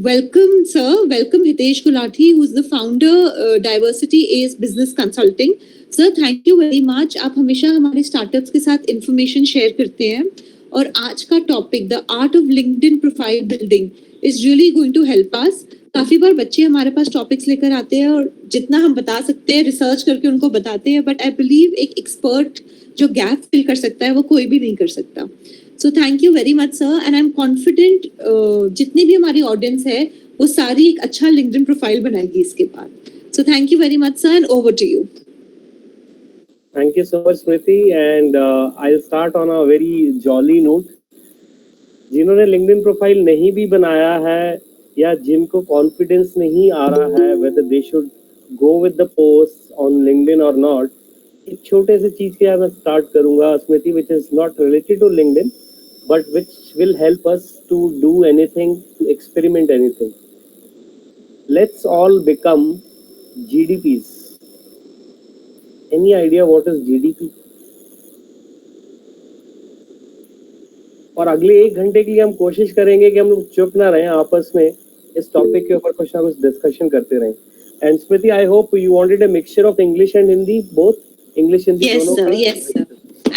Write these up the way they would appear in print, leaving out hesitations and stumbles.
Welcome, sir. Welcome, Hitesh Gulati, who's the founder, Diversity Ace Business Consulting. Sir, thank you very much. आप हमेशा हमारे startups के साथ information share करते हैं और आज का topic the art of LinkedIn profile building is really going to help us. काफी बार बच्चे हमारे पास टॉपिक्स लेकर आते हैं और जितना हम बता सकते हैं रिसर्च करके उनको बताते हैं, बट आई बिलीव एक एक्सपर्ट जो गैप फिल कर सकता है वो कोई भी नहीं कर सकता. सो thank you very much sir, and I am confident जितनी भी हमारी ऑडियंस है वो सारी एक अच्छा लिंक्डइन प्रोफाइल बनाएगी इसके बाद. So thank you very much sir, and over to you. Thank you so much, Smriti, and I'll start on a very jolly note. जिन्होंने LinkedIn प्रोफाइल नहीं भी बनाया है या जिनको कॉन्फिडेंस नहीं आ रहा है whether they should go with the posts on LinkedIn or not, एक छोटे से चीज के मैं स्टार्ट करूंगा स्मृति, which is not related to LinkedIn but which will help us to do anything, to experiment anything. Let's all become GDPs. Any idea what is GDP? और अगले 1 घंटे के लिए हम कोशिश करेंगे कि हम लोग चुप ना रहें, आपस में इस टॉपिक के ऊपर कुछ ना कुछ डिस्कशन करते रहें. And Smriti, I hope you wanted a mixture of English and Hindi, both English Hindi दोनों. Yes sir,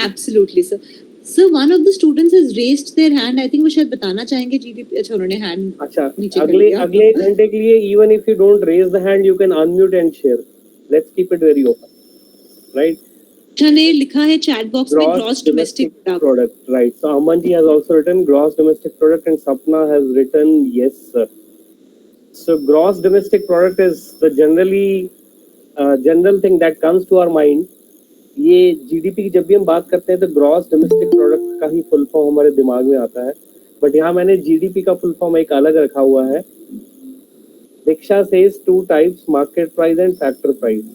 absolutely sir. Sir, one of the students has raised their hand. I think वो शायद बताना चाहेंगे जीडीपी. अच्छा, उन्होंने हैंड. अच्छा, अगले 1 घंटे के लिए even if you don't raise the hand, you can unmute and share. Let's keep it very open. Right? ने लिखा है चैट बॉक्स में gross domestic product. Right. So Aman ji has also written gross domestic product and Sapna has written yes sir. So gross domestic product is the general thing that comes to our mind. ये GDP की जब भी हम बात करते हैं तो gross domestic product का ही फुल फॉर्म हमारे दिमाग में आता है, बट यहाँ मैंने GDP का फुल फॉर्म एक अलग रखा हुआ है. दीक्षा says 2 types, market price and factor price.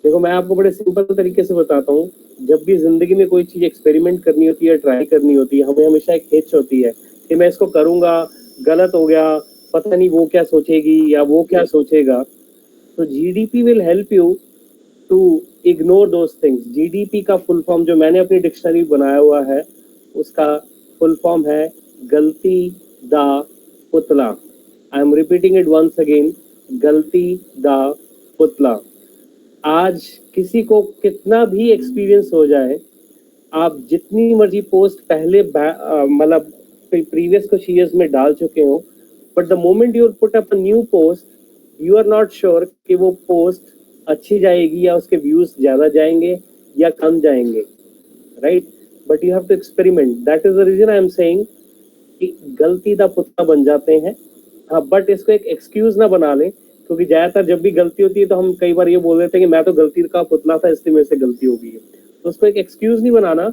देखो, मैं आपको बड़े सिंपल तरीके से बताता हूँ. जब भी जिंदगी में कोई चीज एक्सपेरिमेंट करनी होती है, ट्राई करनी होती है, हमें हमेशा एक हिच होती है कि मैं इसको करूंगा, गलत हो गया, पता नहीं वो क्या सोचेगी या वो क्या सोचेगा. तो GDP will help you to ignore those things. GDP का फुल फॉर्म जो मैंने अपनी डिक्शनरी बनाया हुआ है, उसका फुल फॉर्म है गलती दा पुतला. I am repeating it once again, गलती दा पुतला. आज किसी को कितना भी एक्सपीरियंस हो जाए, आप जितनी मर्जी पोस्ट पहले मतलब प्रीवियस कुछ ईयर्स में डाल चुके हो, but the moment you put up a new post, you are not sure कि वो पोस्ट अच्छी जाएगी या उसके व्यूज ज्यादा जाएंगे या कम जाएंगे. Right? But you have to experiment. That is the reason I am saying कि गलती दा पुतला बन जाते हैं. हाँ, बट इसको एक एक्सक्यूज ना बना लें, क्योंकि ज्यादातर जब भी गलती होती है तो हम कई बार ये बोल देते हैं कि मैं तो गलती का पुतला था इसलिए मेरे से गलती हो गई है. तो उसको एक एक्सक्यूज नहीं बनाना,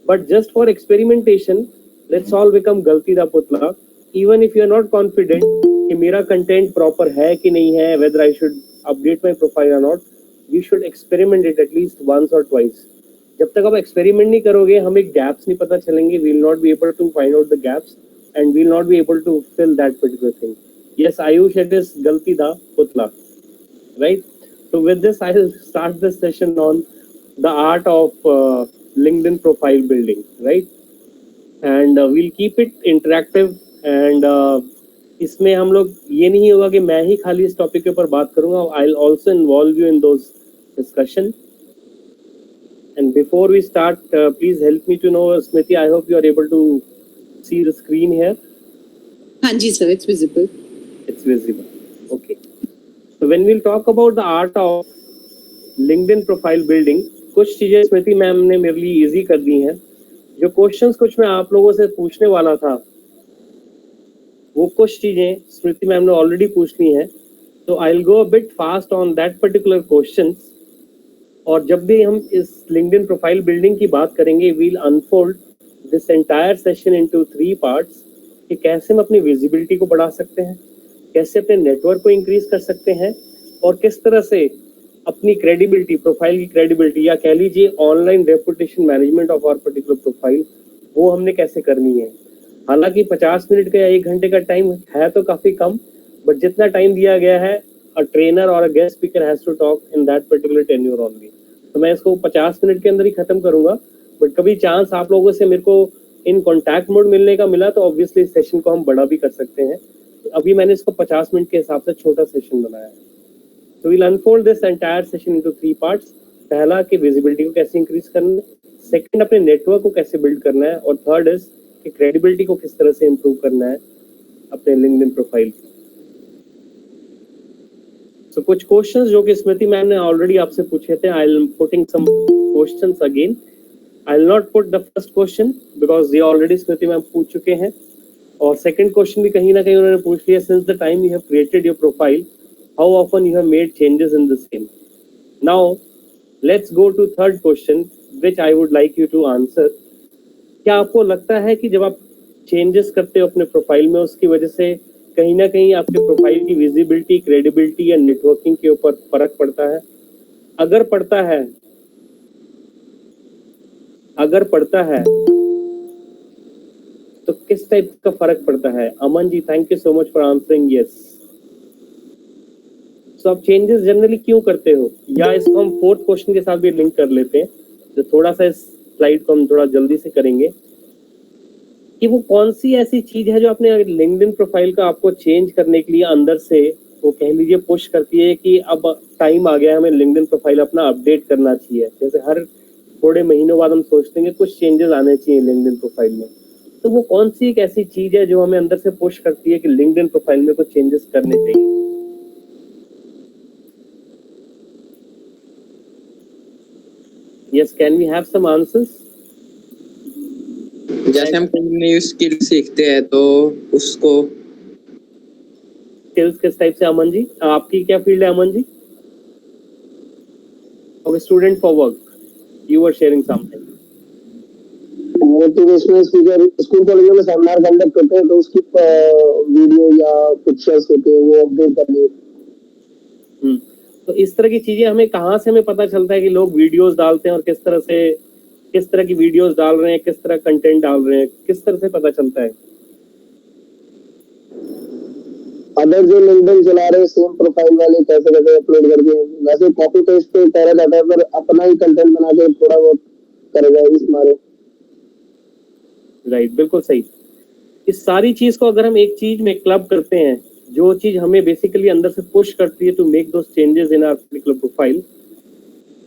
but just for experimentation let's all become गलती दा पुतला. Even if you are not confident कि मेरा कंटेंट प्रॉपर है कि नहीं है, whether I should update my profile और not, you should experiment it at least once और ट्वाइस. जब तक आप एक्सपेरिमेंट नहीं करोगे, हमें गैप्स नहीं पता चलेंगे. We will not be able to find out the gaps and we will not be able to fill that particular thing. Yes, Ayush, it is Galti Da Putla, right? So with this, I will start this session on the art of LinkedIn profile building, right? And we'll keep it interactive. And इसमें हम लोग ये नहीं होगा कि मैं ही खाली इस टॉपिक के ऊपर बात करूंगा. I'll also involve you in those discussion. And before we start, please help me to know, Smriti, I hope you are able to see the screen here. हाँ जी sir, it's visible. It's visible. Okay. So when we'll talk about the art of LinkedIn profile building, कुछ चीजें स्मृति ma'am ने मेरे लिए easy कर दी हैं. जो questions कुछ मैं आप लोगों से पूछने वाला था, वो कुछ चीजें स्मृति मैम ने ऑलरेडी पूछ ली हैं. तो I will go a bit fast on that particular questions. और जब भी हम इस LinkedIn प्रोफाइल बिल्डिंग की बात करेंगे, we'll unfold this entire session into 3 parts कि कैसे हम अपनी विजिबिलिटी को बढ़ा सकते हैं, कैसे अपने नेटवर्क को इंक्रीज कर सकते हैं, और किस तरह से अपनी क्रेडिबिलिटी, प्रोफाइल की क्रेडिबिलिटी या कह लीजिए online reputation management of our particular profile, वो हमने कैसे करनी है. हालांकि 50 मिनट का या 1 घंटे का टाइम है तो काफी कम, बट जितना टाइम दिया गया है, अ ट्रेनर और a guest speaker has to talk in that particular tenure only. तो मैं इसको 50 मिनट के अंदर ही खत्म करूंगा. बट कभी चांस आप लोगों से मेरे को इन कॉन्टैक्ट मोड मिलने का मिला तो ऑब्वियसली इस सेशन को हम बड़ा भी कर सकते हैं. अभी मैंने इसको 50 मिनट के हिसाब से छोटा सेशन बनाया है। तो we'll unfold this entire session into 3 parts. पहला कि विजिबिलिटी को कैसे इंक्रीज करना है, सेकंड अपने नेटवर्क को कैसे बिल्ड करना है, और थर्ड इज कि क्रेडिबिलिटी को किस तरह से इंप्रूव करना है अपने लिंक्डइन प्रोफाइल। तो कुछ क्वेश्चंस जो कि स्मृति मैम ने ऑलरेडी आपसे पूछे थे, I am putting some questions again. I will not put the first question because ये ऑलरेडी स्मृति मैम पूछ चुके हैं, और सेकंड क्वेश्चन भी कहीं ना कहीं उन्होंने पूछ लिया, since the time you have created your profile how often you have made changes in the same. Now let's go to third question which I would like you to answer. क्या आपको लगता है कि जब आप चेंजेस करते हो अपने प्रोफाइल में, उसकी वजह से कहीं ना कहीं आपके प्रोफाइल की विजिबिलिटी, क्रेडिबिलिटी या नेटवर्किंग के ऊपर फर्क पड़ता है? अगर पड़ता है तो किस टाइप का फर्क पड़ता है? Aman ji, thank you so much for answering yes. So आप चेंजेस जनरली क्यों करते हो? या इसको हम फोर्थ क्वेश्चन के साथ भी लिंक कर लेते हैं, जो थोड़ा सा इस स्लाइड को हम थोड़ा जल्दी से करेंगे, कि वो कौन सी ऐसी चीज है जो अपने लिंक्डइन प्रोफाइल का आपको चेंज करने के लिए अंदर से वो कह लीजिए पुश करती है कि अब टाइम आ गया है, हमें लिंक्डइन प्रोफाइल अपना अपडेट करना चाहिए। जैसे हर थोड़े महीनों बाद हम सोचते हैं कुछ चेंजेस आने चाहिए लिंक्डइन प्रोफाइल में, तो वो कौन सी एक ऐसी चीज है जो हमें अंदर से पुश करती है कि लिंक्डइन प्रोफाइल में कुछ चेंजेस करने चाहिए? Yes, can we have some answers? जैसे हम कोई नई स्किल सीखते हैं तो उसको स्किल्स किस टाइप से? अमन जी, आपकी क्या फील्ड है Aman ji? Okay, student for work, you were sharing something. Motivational speaker school कॉलेजों में सेमिनार कंडक्ट होते हैं तो उसकी वीडियो या पिक्चर्स होते हैं वो अपडेट कर लिए। तो इस तरह की चीजें हमें कहाँ से हमें पता चलता है कि लोग वीडियोस डालते हैं और किस तरह की वीडियोस डाल रहे हैं, किस तरह कंटेंट डाल रहे हैं, किस तरह से पता चलता है? अदर जो लिंक्डइन चला रहे हैं सेम प्रोफाइल वाले कैसे कैसे अपलोड करके, वैसे कॉपी पेस्ट पे करा जाता है पर अपना ही कंटेंट बना के थोड़ा बहुत करेगा इस मारे। राइट, बिल्कुल सही। इस सारी चीज को अगर हम एक चीज में क्लब करते हैं, जो चीज हमें बेसिकली अंदर से पुश करती है to make those changes in our particular profile,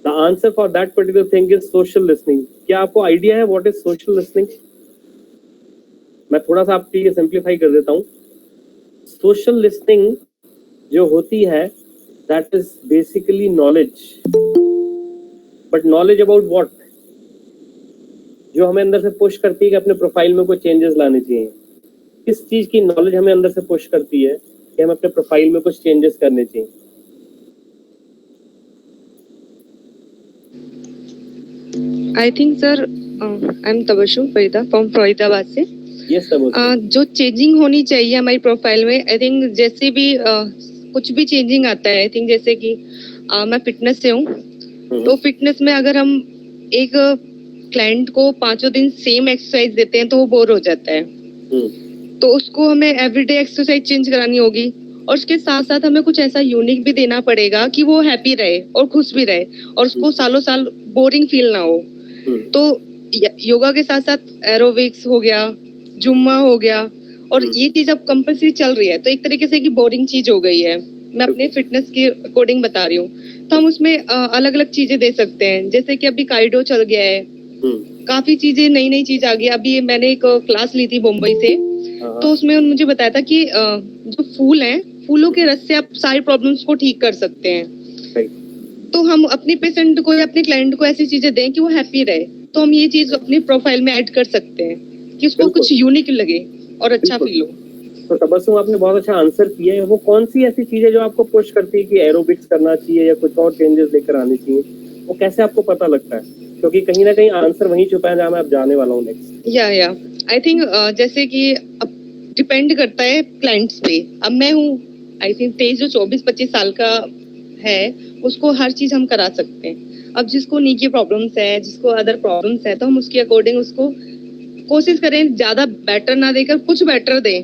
the answer for that particular thing is social listening. क्या आपको आइडिया है व्हाट इज सोशल लिसनिंग? मैं थोड़ा सा आपके लिए सिंप्लीफाई कर देता हूँ। सोशल लिसनिंग जो होती है that is basically knowledge, but knowledge about what? जो हमें अंदर से पुश करती है कि अपने प्रोफाइल में कोई चेंजेस लाने चाहिए। किस चीज की नॉलेज हमें अंदर से पुश करती है कि हम अपने प्रोफाइल में कुछ चेंजेस करने चाहिए? I think sir, I am Tabassum Farida from Faridabad से। यस तबस्सुम। जो चेंजिंग होनी चाहिए हमारी प्रोफाइल में, आई थिंक जैसे भी कुछ भी चेंजिंग आता है, आई थिंक जैसे कि मैं फिटनेस से हूँ, तो फिटनेस में अगर हम एक क्लाइंट को 5 दिन सेम एक्सरसाइज देते हैं तो वो बोर हो जाता है। तो उसको हमें एवरीडे एक्सरसाइज चेंज करानी होगी, और उसके साथ साथ हमें कुछ ऐसा यूनिक भी देना पड़ेगा कि वो हैप्पी रहे और खुश भी रहे और उसको सालों साल बोरिंग फील ना हो। तो योगा के साथ साथ एरोबिक्स हो गया, जुम्मा हो गया, और ये चीज अब कंपल्सरी चल रही है, तो एक तरीके से की बोरिंग चीज हो गई है। मैं अपने फिटनेस के अकॉर्डिंग बता रही हूँ। तो हम उसमें अलग अलग चीजें दे सकते हैं, जैसे कि अभी काइडो चल गया है, काफी चीजें नई चीज आ गई। अभी मैंने एक क्लास ली थी मुंबई से, तो उसमें मुझे बताया था कि जो फूल हैं, फूलों के रस से आप सारी प्रॉब्लम्स को ठीक कर सकते हैं। तो हम अपने पेशेंट को या अपने क्लाइंट को ऐसी चीजें दें कि वो हैप्पी रहे, तो हम ये चीज अपनी प्रोफाइल में ऐड कर सकते हैं कि उसको कुछ यूनिक लगे और अच्छा फील हो। तो तबस्सुम, आपने बहुत अच्छा आंसर किया है। वो कौन सी ऐसी चीज है जो आपको पुश करती है कि एरोबिक्स करना चाहिए या कुछ और चेंजेस लेकर आने चाहिए? वो कैसे आपको पता लगता है? क्योंकि कहीं ना कहीं आंसर वहीं छुपा है जहाँ मैं अब जाने वाला हूँ नेक्स्ट। या आई थिंक जैसे कि अब डिपेंड करता है क्लाइंट्स पे। अब मैं हूँ आई थिंक 23 जो 24-25 साल का है, उसको हर चीज हम करा सकते हैं। अब जिसको नी की प्रॉब्लम्स है, जिसको अदर प्रॉब्लम्स है, तो हम उसके अकॉर्डिंग उसको कोशिश करें ज्यादा बेटर ना देकर कुछ बेटर दें,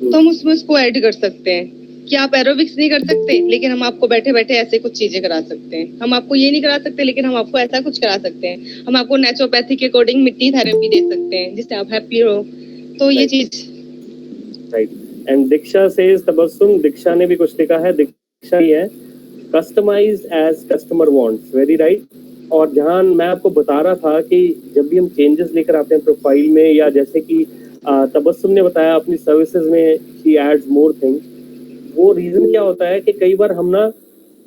तो हम उसमें उसको ऐड कर सकते हैं कि आप एरोबिक्स नहीं कर सकते, लेकिन हम आपको बैठे बैठे ऐसे कुछ चीजें करा सकते हैं। हम आपको ये नहीं करा सकते, लेकिन हम आपको ऐसा कुछ करा सकते हैं। हम आपको नेचुरोपैथी के अकॉर्डिंग मिट्टी थेरेपी दे सकते हैं जिससे आप हैप्पी हो। तो ये चीज right. And Diksha says Tabassum, Diksha ने भी कुछ लिखा है, दीक्षा ही है, customize as customer wants, very right. और जहां मैं आपको बता रहा था कि जब भी हम चेंजेस लेकर आते हैं प्रोफाइल में, या जैसे कि तबस्सुम ने बताया अपनी सर्विसेज में शी एड्स मोर थिंग्स, वो रीजन क्या होता है कि कई बार हम ना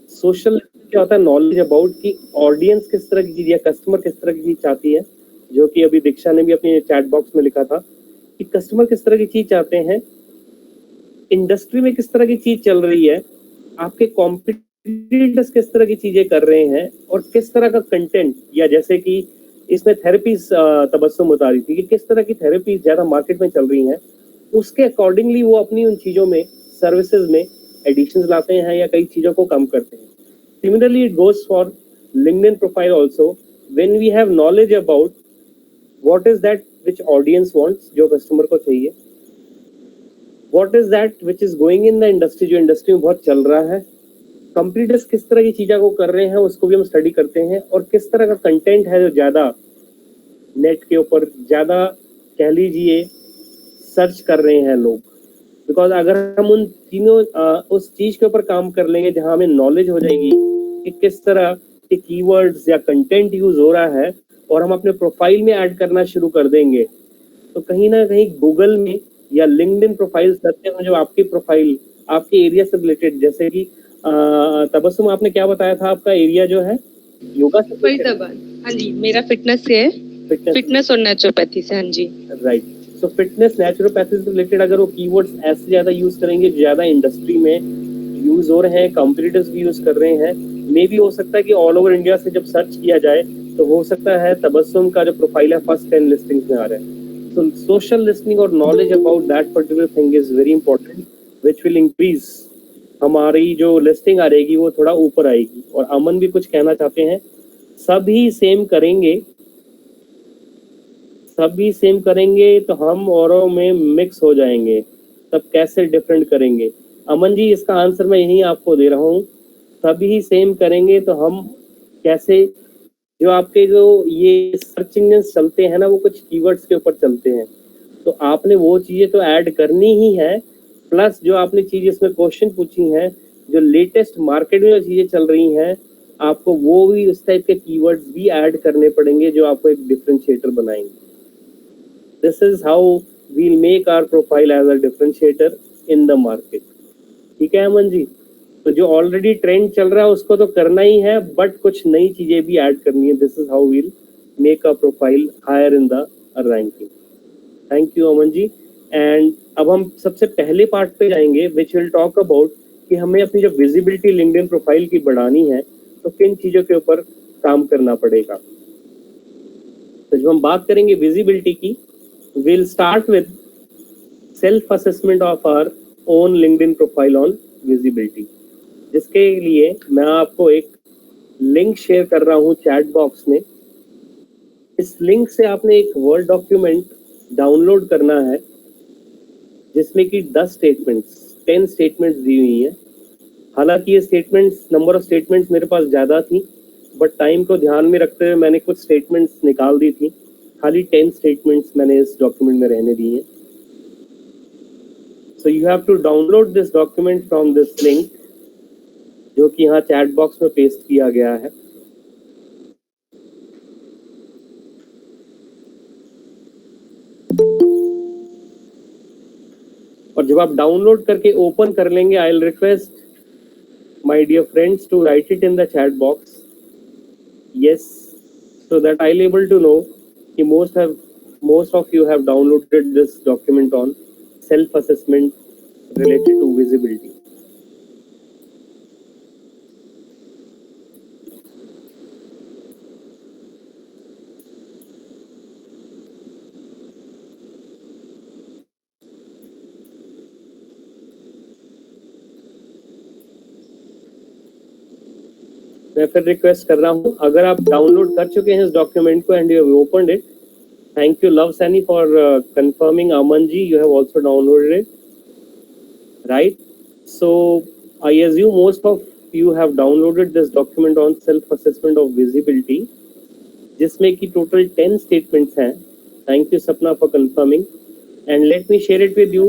सोशल क्या होता है नॉलेज अबाउट कि ऑडियंस किस तरह की चीज या कस्टमर किस तरह की चीज चाहती है, जो कि अभी दीक्षा ने भी अपने चैट बॉक्स में लिखा था कि कस्टमर किस तरह की चीज चाहते हैं, इंडस्ट्री में किस तरह की चीज चल रही है, आपके कॉम्पिटिटर्स किस तरह की चीजें कर रहे हैं, और किस तरह का कंटेंट, या जैसे कि इसमें थेरेपीज तबस्सुम बता रही थी कि किस तरह की थेरेपीज ज्यादा मार्केट में चल रही हैं, उसके अकॉर्डिंगली वो अपनी उन चीजों में सर्विसेज में एडिशंस लाते हैं या कई चीजों को कम करते हैं। Similarly it goes for LinkedIn profile also, when we have knowledge about what is that which audience wants, जो कस्टमर को चाहिए, what is that which is going in the industry, जो इंडस्ट्री में बहुत चल रहा है, कंपटीटर्स किस तरह की चीजों को कर रहे हैं उसको भी हम स्टडी करते हैं, और किस तरह का कंटेंट है जो ज्यादा नेट के ऊपर ज्यादा कह लीजिए सर्च कर रहे हैं लोग। बिकॉज अगर हम उन तीनों उस चीज के ऊपर काम कर लेंगे जहां हमें नॉलेज हो जाएगी कि किस तरह के कीवर्ड्स या कंटेंट यूज हो रहा है, और हम अपने प्रोफाइल में ऐड करना शुरू कर देंगे, तो कहीं ना कहीं गूगल में या लिंक्डइन प्रोफाइल करते हैं जो आपकी प्रोफाइल आपके एरिया से रिलेटेड, जैसे कि तबस्सुम आपने क्या बताया था, आपका एरिया जो है योगा से फरीदाबाद, हाँ जी, मेरा फिटनेस से है, फिटनेस और नेचुरोपैथी से, हाँ जी, राइट। सो फिटनेस नेचुरोपैथी से रिलेटेड अगर वो कीवर्ड्स ऐसे ज्यादा यूज करेंगे, ज्यादा इंडस्ट्री में यूज हो रहे हैं, कॉम्पिटिटर्स भी यूज कर रहे हैं, मे भी हो सकता है कि ऑल ओवर इंडिया से जब सर्च किया जाए तो हो सकता है तबस्सुम का जो प्रोफाइल है फर्स्ट 10 लिस्टिंग्स में आ रहा है। सो सोशल लिस्निंग और knowledge about that particular thing is very important, which will increase, हमारी जो लिस्टिंग आ रहेगी वो थोड़ा ऊपर आएगी। और अमन भी कुछ कहना चाहते हैं, सभी सेम करेंगे, सभी सेम करेंगे तो हम औरों में मिक्स हो जाएंगे, तब कैसे डिफरेंट करेंगे। अमन जी इसका आंसर मैं यही आपको दे रहा हूँ, सभी सेम करेंगे तो हम कैसे, जो आपके जो ये सर्च इंजन चलते हैं ना वो कुछ कीवर्ड्स के ऊपर चलते हैं, तो आपने वो चीजें तो ऐड करनी ही है, प्लस जो आपने चीज इसमें क्वेश्चन पूछी हैं, जो लेटेस्ट मार्केट में जो चीजें चल रही हैं, आपको वो भी उस टाइप के कीवर्ड्स भी ऐड करने पड़ेंगे जो आपको एक डिफरेंशिएटर बनाएंगे। This is how we'll make our profile as a differentiator in the market. ठीक है अमन जी, तो जो ऑलरेडी ट्रेंड चल रहा है उसको तो करना ही है, बट कुछ नई चीजें भी ऐड करनी है। This is how we'll make a profile higher in the ranking. Thank you Aman ji. And अब हम सबसे पहले पार्ट पे जाएंगे विच विल टॉक अबाउट कि हमें अपनी जो विजिबिलिटी लिंक्डइन प्रोफाइल की बढ़ानी है तो किन चीजों के ऊपर काम करना पड़ेगा। तो जब हम बात करेंगे विजिबिलिटी की, we'll start with self assessment of our own LinkedIn profile on visibility, जिसके लिए मैं आपको एक लिंक शेयर कर रहा हूं चैट बॉक्स में। इस लिंक से आपने एक वर्ड डॉक्यूमेंट डाउनलोड करना है जिसमें कि 10 स्टेटमेंट्स दी हुई हैं। हालांकि ये स्टेटमेंट्स, नंबर ऑफ स्टेटमेंट्स मेरे पास ज़्यादा थी, बट टाइम को ध्यान में रखते हुए मैंने कुछ स्टेटमेंट्स निकाल दी थी, खाली 10 स्टेटमेंट्स मैंने इस डॉक्यूमेंट में रहने दी हैं। So you have to download this document from this link, जो कि यहाँ चैट बॉक्स में पेस्ट किया गया है। और जब आप डाउनलोड करके ओपन कर लेंगे, I will request my dear friends to write it in the chat box, yes, so that I'll able to know कि most of you have downloaded this document on self assessment related to visibility. मैं फिर request कर रहा हूँ, अगर आप download कर चुके हैं इस डॉक्यूमेंट को and you have opened it, thank you Luv Saini for confirming. Aman ji, you have also downloaded it, right? So I assume most of you have downloaded this document on self assessment of visibility, जिसमें की total 10 statements हैं। Thank you Sapna for confirming, and let me share it with you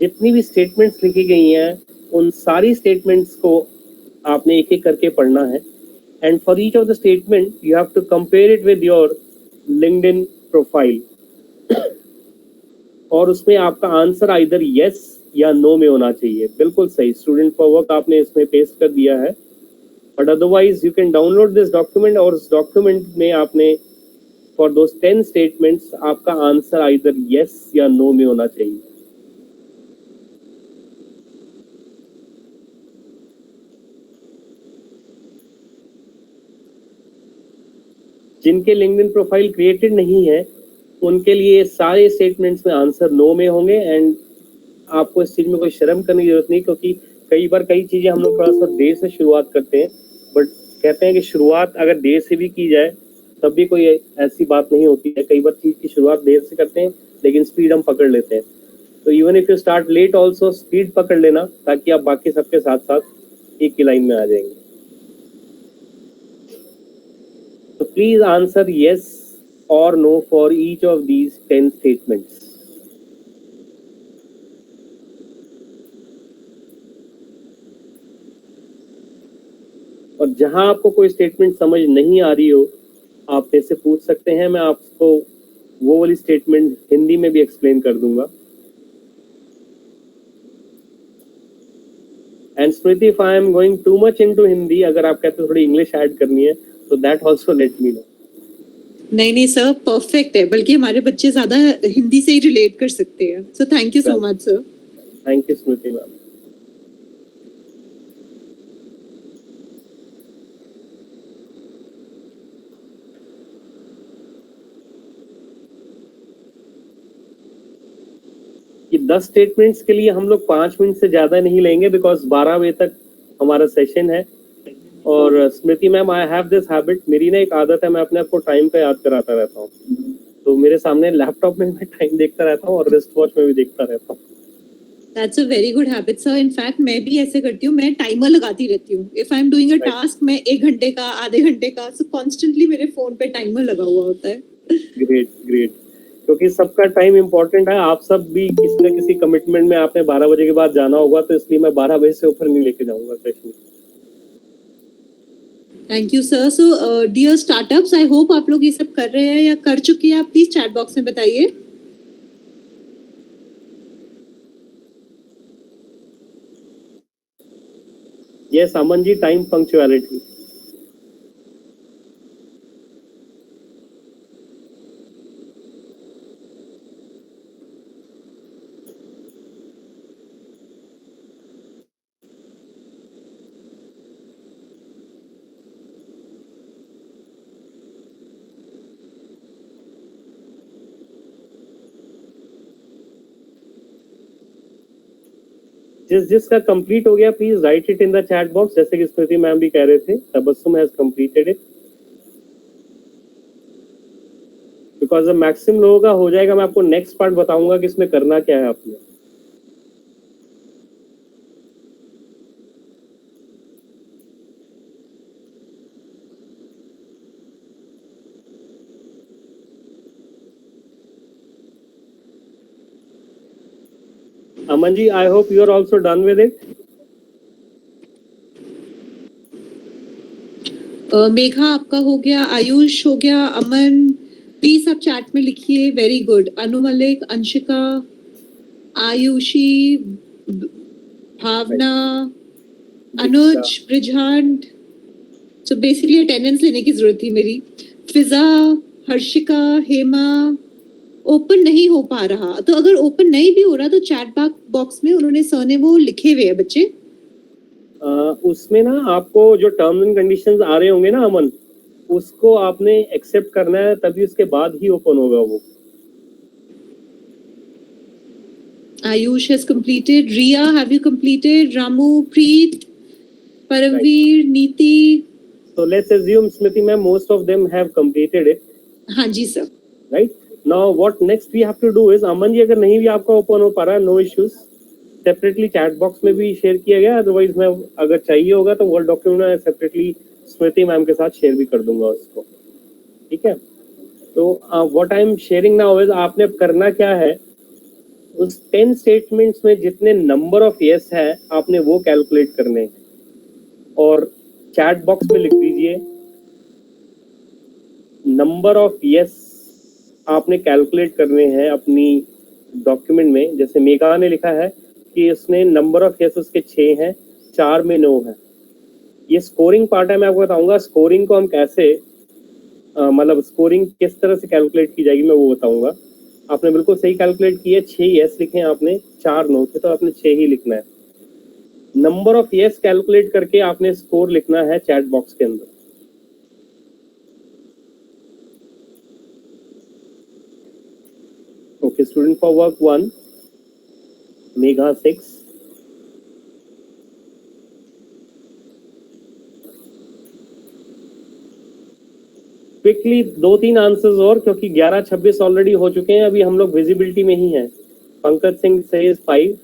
जितनी भी statements लिखी गई हैं उन सारी स्टेटमेंट्स को आपने एक एक करके पढ़ना है, and for each of the statement you have to compare it with your LinkedIn profile, और उसमें आपका आंसर आइदर यस या नो में होना चाहिए। बिल्कुल सही, स्टूडेंट फॉर वर्क आपने इसमें पेस्ट कर दिया है, but otherwise you can download this document, और उस डॉक्यूमेंट में आपने फॉर दोस 10 स्टेटमेंट्स आपका आंसर आइदर यस या नो में होना चाहिए। जिनके लिंक्डइन प्रोफाइल क्रिएटेड नहीं है उनके लिए सारे स्टेटमेंट्स में आंसर नो में होंगे, एंड आपको इस चीज में कोई शर्म करने की जरूरत नहीं, क्योंकि कई बार कई चीजें हम लोग थोड़ा सा देर से शुरुआत करते हैं, बट कहते हैं कि शुरुआत अगर देर से भी की जाए तब भी कोई ऐसी बात नहीं होती है। कई बार चीज की शुरुआत देर से करते हैं लेकिन स्पीड हम पकड़ लेते हैं, तो even if you start late also speed पकड़ लेना, ताकि आप बाकी सबके साथ साथ एक ही लाइन में आ जाएंगे। तो please answer yes or no for each of these 10 statements. और जहां आपको कोई स्टेटमेंट समझ नहीं आ रही हो आप मेरे से पूछ सकते हैं, मैं आपको वो वाली स्टेटमेंट हिंदी में भी एक्सप्लेन कर दूंगा। And Smriti, if I am going too much into Hindi, अगर आप कहते हो थोड़ी इंग्लिश ऐड करनी है तो that also let me know. नहीं नहीं सर, परफेक्ट है, बल्कि हमारे बच्चे ज्यादा हिंदी से ही रिलेट कर सकते हैं। सो thank you so much sir. Thank you Smriti ma'am. कि 10 स्टेटमेंट्स के लिए हम लोग 5 मिनट से ज्यादा नहीं लेंगे, बिकॉज 12 बजे तक हमारा सेशन है। और Smriti ma'am, I have this habit, मेरी ना एक आदत है, मैं अपने आप को टाइम का याद कराता रहता हूँ। तो मेरे सामने लैपटॉप में मैं टाइम देखता रहता हूँ और रिस्ट वॉच में भी देखता रहता हूँ। That's a very good habit sir. In fact मैं भी ऐसे करती हूँ, मैं टाइमर लगाती रहती हूँ। If I'm doing a task, मैं 1 घंटे का, आधे घंटे का, so constantly मेरे फोन पे टाइमर लगा हुआ होता है। ग्रेट ग्रेट, क्योंकि सबका टाइम इम्पोर्टेंट है। आप सब भी किसी न किसी कमिटमेंट में आपने 12 बजे के बाद जाना होगा, तो इसलिए मैं 12 बजे से ऊपर नहीं लेके जाऊंगा session. Thank you sir. So dear startups, I hope आप लोग ये सब कर रहे हैं या कर चुके हैं। आप प्लीज चैट बॉक्स में बताइए। Yes Aman ji, time punctuality. जिसका कंप्लीट हो गया please right it in the chat box, जैसे कि स्मृति मैम भी कह रहे थे, Tabassum has completed it. Because maximum लोगों का हो जाएगा, मैं आपको नेक्स्ट पार्ट बताऊंगा कि इसमें करना क्या है आपने। Aman ji, I hope you are also done with it. Megha आपका हो गया, आयुष हो गया, अमन प्लीज आप चैट में लिखिए। Very good. Anu Malik, Anshika, Ayushi, Bhavana, Anuj, Brijhan. So basically attendance लेने की जरूरत थी मेरी। फिजा, हर्षिका, हेमा ओपन नहीं हो पा रहा, तो अगर ओपन नहीं भी हो रहा तो चैट बॉक्स में उन्होंने सर ने वो लिखे हुए हैं बच्चे। उसमें ना आपको जो टर्म्स एंड कंडीशंस आ रहे होंगे ना अमन, उसको आपने एक्सेप्ट करना है, तभी उसके बाद ही ओपन होगा वो। Ayush has completed. Riya, have you completed? Ramu, Preet, Paramveer, Neeti. So let's assume Smriti ma'am, most of them have completed it. हाँ जी sir. Right? Now what next we have to do is, Aman ji अगर नहीं भी आपका open हो पा रहा है, no issues, separately chat box में भी शेयर किया गया, अदरवाइज मैं अगर चाहिए होगा तो वर्ड डॉक्यूमेंट में सेपरेटली स्मृति मैम के साथ शेयर भी कर दूंगा उसको। ठीक है, तो what I am sharing now is, आपने अब करना क्या है, उस 10 स्टेटमेंट्स में जितने नंबर ऑफ यस है आपने वो कैलकुलेट करने हैं और चैट बॉक्स में लिख दीजिए नंबर ऑफ यस आपने कैलकुलेट करने हैं अपनी डॉक्यूमेंट में। जैसे मेघा ने लिखा है कि उसने नंबर ऑफ यस उसके 6 हैं, 4 में नो है। ये स्कोरिंग पार्ट है, मैं आपको बताऊंगा स्कोरिंग को हम कैसे मतलब स्कोरिंग किस तरह से कैलकुलेट की जाएगी मैं वो बताऊंगा। आपने बिल्कुल सही कैलकुलेट किया, 6 यस लिखे हैं आपने, 4 नो थे, तो आपने 6 ही लिखना है। नंबर ऑफ यस कैलकुलेट करके आपने स्कोर लिखना है चैट बॉक्स के अंदर। Okay, student for work 1, Megha 6, quickly 2-3 answers और, क्योंकि 11:26 ऑलरेडी हो चुके हैं, अभी हम लोग विजिबिलिटी में ही हैं। Pankaj Singh says 5,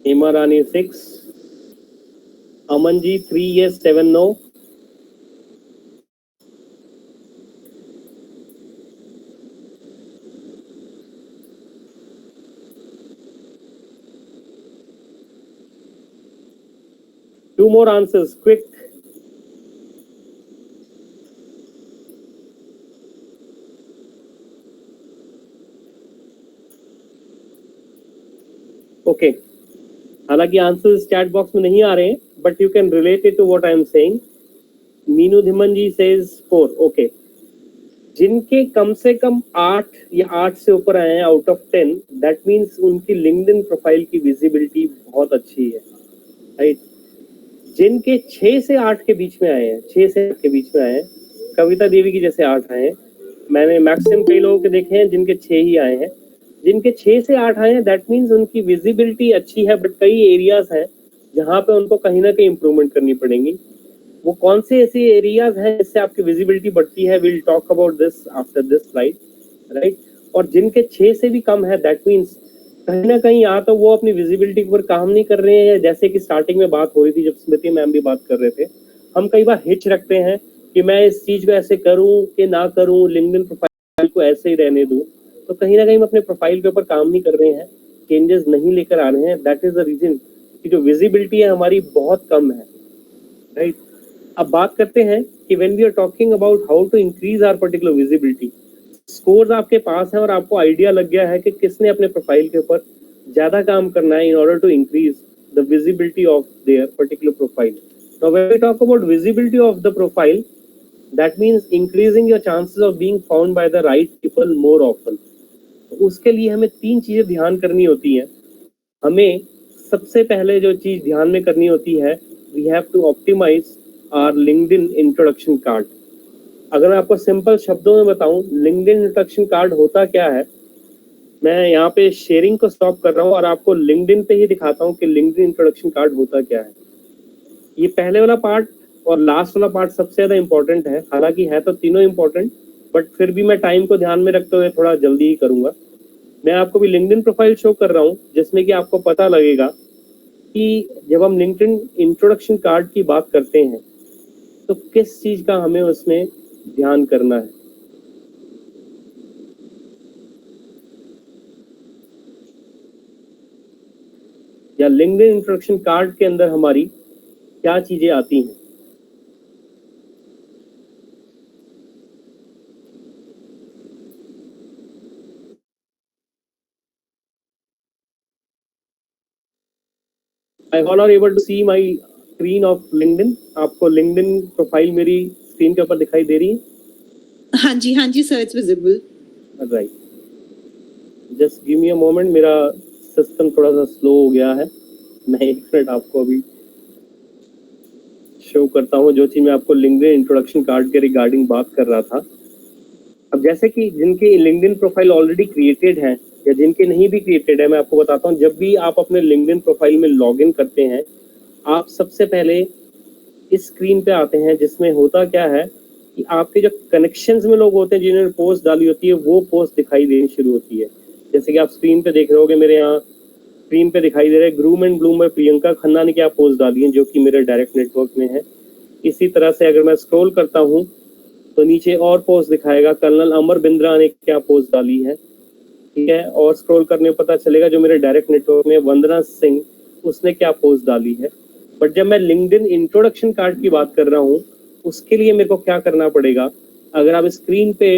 Hema Rani 6, Aman ji 3 yes 7 no, two more answers quick. Okay, हालांकि आंसर्स चैट बॉक्स में नहीं आ रहे हैं but you can relate it to what I am saying. Meenu Dhiman ji says 4। Okay, जिनके कम से कम 8 या 8 से ऊपर आए हैं आउट ऑफ 10, दैट मीन्स उनकी लिंक्डइन प्रोफाइल की विजिबिलिटी बहुत अच्छी है, राइट। जिनके 6 से 8 के बीच में आए हैं, 6 से 8 के बीच में आए हैं, कविता देवी की जैसे 8 आए हैं, मैंने मैक्सिमम कई लोगों के देखे हैं जिनके 6 ही आए हैं। जिनके 6 से 8 आए हैं दैट मीन्स उनकी विजिबिलिटी अच्छी है, बट कई एरियाज हैं जहाँ पे उनको कहीं ना कहीं इंप्रूवमेंट करनी पड़ेगी। वो कौन से ऐसे एरियाज हैं जिससे आपकी विजिबिलिटी बढ़ती है, will talk about this after this slide, right. और जिनके 6 से भी कम है दैट मीन्स कहीं ना कहीं या तो वो अपनी विजिबिलिटी पर काम नहीं कर रहे हैं, जैसे कि स्टार्टिंग में बात हो रही थी जब स्मृति मैम भी बात कर रहे थे, हम कई बार हिच रखते हैं कि मैं इस चीज को ऐसे करूं कि ना करूं, लिंक्डइन प्रोफाइल को ऐसे ही रहने दूं, तो कहीं ना कहीं हम अपने प्रोफाइल के ऊपर काम नहीं कर रहे हैं, चेंजेस नहीं लेकर आ रहे हैं। दैट इज द रीजन कि जो विजिबिलिटी है हमारी बहुत कम है, राइट। अब बात करते हैं कि when we are talking about how to increase our particular visibility, scores आपके पास है और आपको आइडिया लग गया है कि किसने अपने प्रोफाइल के ऊपर ज्यादा काम करना है in order to increase the visibility of their particular profile. Now when we talk about visibility of the profile, that means increasing your chances of being found by the right people more often. उसके लिए हमें 3 चीजें ध्यान करनी होती हैं। हमें सबसे पहले जो चीज ध्यान में करनी होती है, we have to optimize our LinkedIn introduction card. अगर मैं आपको सिंपल शब्दों में बताऊं, लिंक्डइन इंट्रोडक्शन कार्ड होता क्या है, मैं यहाँ पे शेयरिंग को स्टॉप कर रहा हूँ और आपको लिंक्डइन पे ही दिखाता हूँ कि लिंक्डइन इंट्रोडक्शन कार्ड होता क्या है। ये पहले वाला पार्ट और लास्ट वाला पार्ट सबसे ज्यादा इंपॉर्टेंट है, हालांकि है तो तीनों इंपॉर्टेंट, बट फिर भी मैं टाइम को ध्यान में रखते हुए थोड़ा जल्दी ही करूंगा। मैं आपको भी लिंक्डइन प्रोफाइल शो कर रहा हूँ जिसमें कि आपको पता लगेगा कि जब हम लिंक्डइन इंट्रोडक्शन कार्ड की बात करते हैं तो किस चीज का हमें उसमें ध्यान करना है। या लिंक्डइन इंट्रोडक्शन कार्ड के अंदर हमारी क्या चीजें आती हैं। I all are able to see my screen of LinkedIn। आपको LinkedIn प्रोफाइल मेरी स्क्रीन के ऊपर दिखाई दे रही है? हाँ जी sir, it's visible. Right, just give me a moment, मेरा सिस्टम थोड़ा सा स्लो हो गया है, मैं 1 मिनट आपको अभी शो करता हूँ जो चीज मैं आपको लिंक्डइन इंट्रोडक्शन कार्ड के रिगार्डिंग बात कर रहा था। अब जैसे कि जिनके लिंक्डइन प्रोफाइल ऑलरेडी क्रिएटेड है या जिनके नहीं भी क्रिएटेड है, मैं आपको बताता हूँ, जब भी आप अपने लिंक्डइन प्रोफाइल में लॉगिन करते हैं, आप सबसे पहले इस स्क्रीन पे आते हैं जिसमें होता क्या है कि आपके जो कनेक्शंस में लोग होते हैं जिन्होंने पोस्ट डाली होती है वो पोस्ट दिखाई देनी शुरू होती है। जैसे कि आप स्क्रीन पे देख रहे होगे, मेरे यहाँ स्क्रीन पे दिखाई दे रहा है ग्रूम एंड ब्लूम में प्रियंका खन्ना ने क्या पोस्ट डाली है जो कि मेरे डायरेक्ट नेटवर्क में है। इसी तरह से अगर मैं स्क्रॉल करता हूँ तो नीचे और पोस्ट दिखाएगा कर्नल अमर बिंद्रा ने क्या पोस्ट डाली है, ठीक है। और स्क्रॉल करने पर पता चलेगा जो मेरे डायरेक्ट नेटवर्क में वंदना सिंह, उसने क्या पोस्ट डाली है। बट जब मैं लिंक्डइन इंट्रोडक्शन कार्ड की बात कर रहा हूँ, उसके लिए मेरे को क्या करना पड़ेगा। अगर आप स्क्रीन पे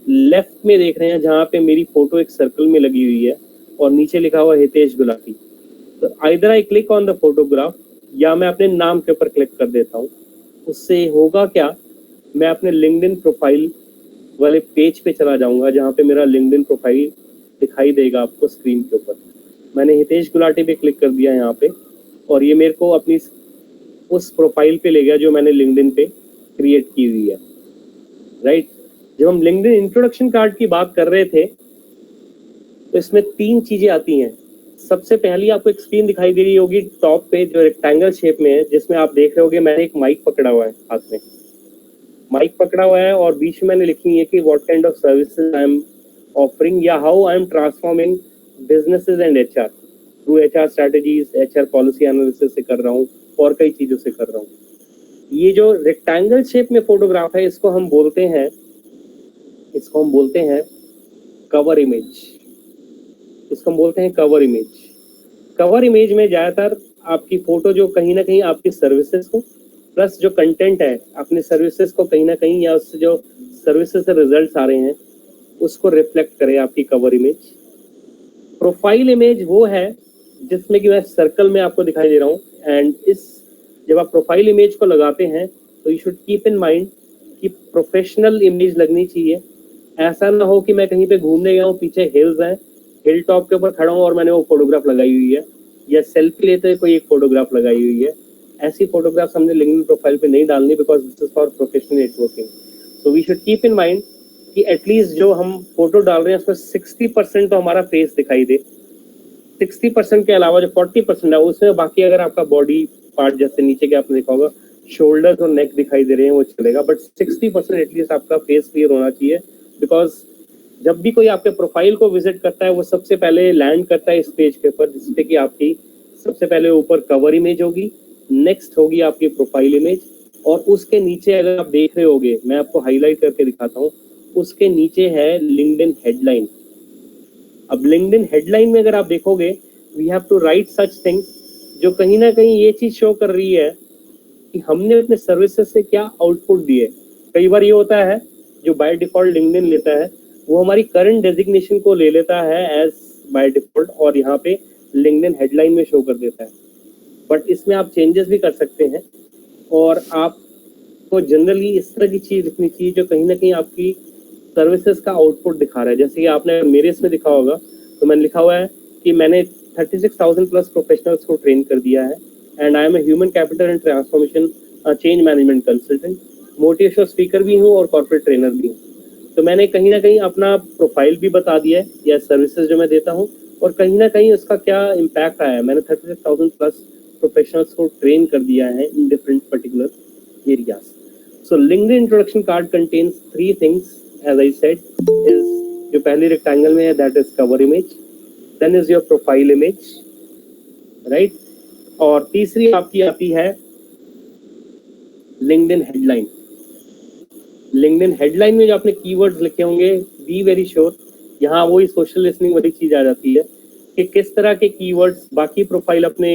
लेफ्ट में देख रहे हैं जहाँ पे मेरी फोटो एक सर्कल में लगी हुई है और नीचे लिखा हुआ हितेश गुलाटी, तो either I click on the photograph या मैं अपने नाम के ऊपर क्लिक कर देता हूँ। उससे होगा क्या, मैं अपने लिंक्डइन प्रोफाइल वाले पेज पे चला जाऊंगा जहाँ पे मेरा लिंक्डइन प्रोफाइल दिखाई देगा आपको स्क्रीन के ऊपर। मैंने हितेश गुलाटी पे क्लिक कर दिया यहाँ पे और ये मेरे को अपनी उस प्रोफाइल पे ले गया जो मैंने लिंक्डइन पे क्रिएट की हुई है, राइट। जब हम लिंक्डइन इंट्रोडक्शन कार्ड की बात कर रहे थे तो इसमें 3 चीजें आती हैं। सबसे पहली आपको एक स्क्रीन दिखाई दे रही होगी टॉप पे जो रेक्टेंगल शेप में है, जिसमें आप देख रहे होगे मैंने एक माइक पकड़ा हुआ है, हाथ में माइक पकड़ा हुआ है और बीच में मैंने लिखी है कि what kind of services I am offering या how I am transforming businesses and HR through HR strategies, HR policy analysis से कर रहा हूँ और कई चीजों से कर रहा हूँ। ये जो रेक्टेंगल शेप में फोटोग्राफ है इसको हम बोलते हैं कवर इमेज। इसको हम बोलते हैं कवर इमेज। कवर इमेज में ज्यादातर आपकी फोटो जो कहीं ना कहीं आपकी सर्विसेज को प्लस जो कंटेंट है अपने सर्विसेज को कहीं ना कहीं या उससे जो सर्विसेज से रिजल्ट्स आ रहे हैं उसको रिफ्लेक्ट करे आपकी कवर इमेज। प्रोफाइल इमेज वो है जिसमें कि मैं सर्कल में आपको दिखाई दे रहा हूँ। एंड इस जब आप प्रोफाइल इमेज को लगाते हैं तो you should keep in mind कि प्रोफेशनल इमेज लगनी चाहिए। ऐसा ना हो कि मैं कहीं पे घूमने गया हूँ, पीछे हिल्स हैं, हिल टॉप के ऊपर खड़ा हूँ और मैंने वो फोटोग्राफ लगाई हुई है, या सेल्फी लेते हुए कोई एक फोटोग्राफ लगाई हुई है। ऐसी फोटोग्राफ्स हमने लिंक्डइन प्रोफाइल पे नहीं डालनी because this is for professional networking. So we should keep in mind कि एटलीस्ट जो हम फोटो डाल रहे हैं उसमें 60% तो हमारा फेस दिखाई दे। 60% के अलावा जो 40% है उसमें बाकी अगर आपका बॉडी पार्ट जैसे नीचे के आपने देखा होगा शोल्डर्स और नेक दिखाई दे रहे हैं वो चलेगा, बट 60% एटलीस्ट आपका फेस क्लियर होना चाहिए। बिकॉज जब भी कोई आपके प्रोफाइल को विजिट करता है वो सबसे पहले लैंड करता है इस पेज के ऊपर, जिसपे कि आपकी सबसे पहले ऊपर कवर इमेज होगी, नेक्स्ट होगी आपकी प्रोफाइल इमेज, और उसके नीचे अगर आप देख रहे होगे मैं आपको हाईलाइट करके दिखाता हूँ, उसके नीचे है लिंक्डइन हेडलाइन। अब लिंक्डइन हेडलाइन में अगर आप देखोगे we have to write such things जो कहीं ना कहीं ये चीज शो कर रही है कि हमने अपने सर्विसेज से क्या आउटपुट दिए। कई बार ये होता है जो बाय डिफॉल्ट लिंक्डइन लेता है वो हमारी करंट डेजिग्नेशन को ले लेता है एज बाय डिफॉल्ट और यहाँ पे लिंक्डइन हेडलाइन में शो कर देता है। बट इसमें आप चेंजेस भी कर सकते हैं और आपको जनरली इस तरह की चीज लिखनी चाहिए जो कहीं ना कहीं आपकी सर्विसेज का आउटपुट दिखा रहा है। जैसे कि आपने मेरे इसमें दिखा होगा तो मैंने लिखा हुआ है कि मैंने 36,000 प्लस प्रोफेशनल्स को ट्रेन कर दिया है and I am a human capital and transformation change management consultant, motivational speaker भी हूँ और कॉर्पोरेट ट्रेनर भी हूँ। तो मैंने कहीं ना कहीं अपना प्रोफाइल भी बता दिया है या सर्विसेज जो मैं देता हूँ और कहीं ना कहीं उसका क्या इम्पैक्ट आया है। मैंने 36,000 प्लस प्रोफेशनल्स को ट्रेन कर दिया है in different particular areas. So LinkedIn introduction card contains 3 things as I said is जो पहली रेक्टेंगल में है that is cover image, then is your profile image, right, और तीसरी आपकी आती है लिंक्डइन हेडलाइन। लिंक्डइन हेडलाइन में जो आपने कीवर्ड्स लिखे होंगे बी वेरी श्योर यहाँ वही सोशल लिसनिंग वाली चीज आ जाती है कि किस तरह के कीवर्ड्स बाकी प्रोफाइल अपने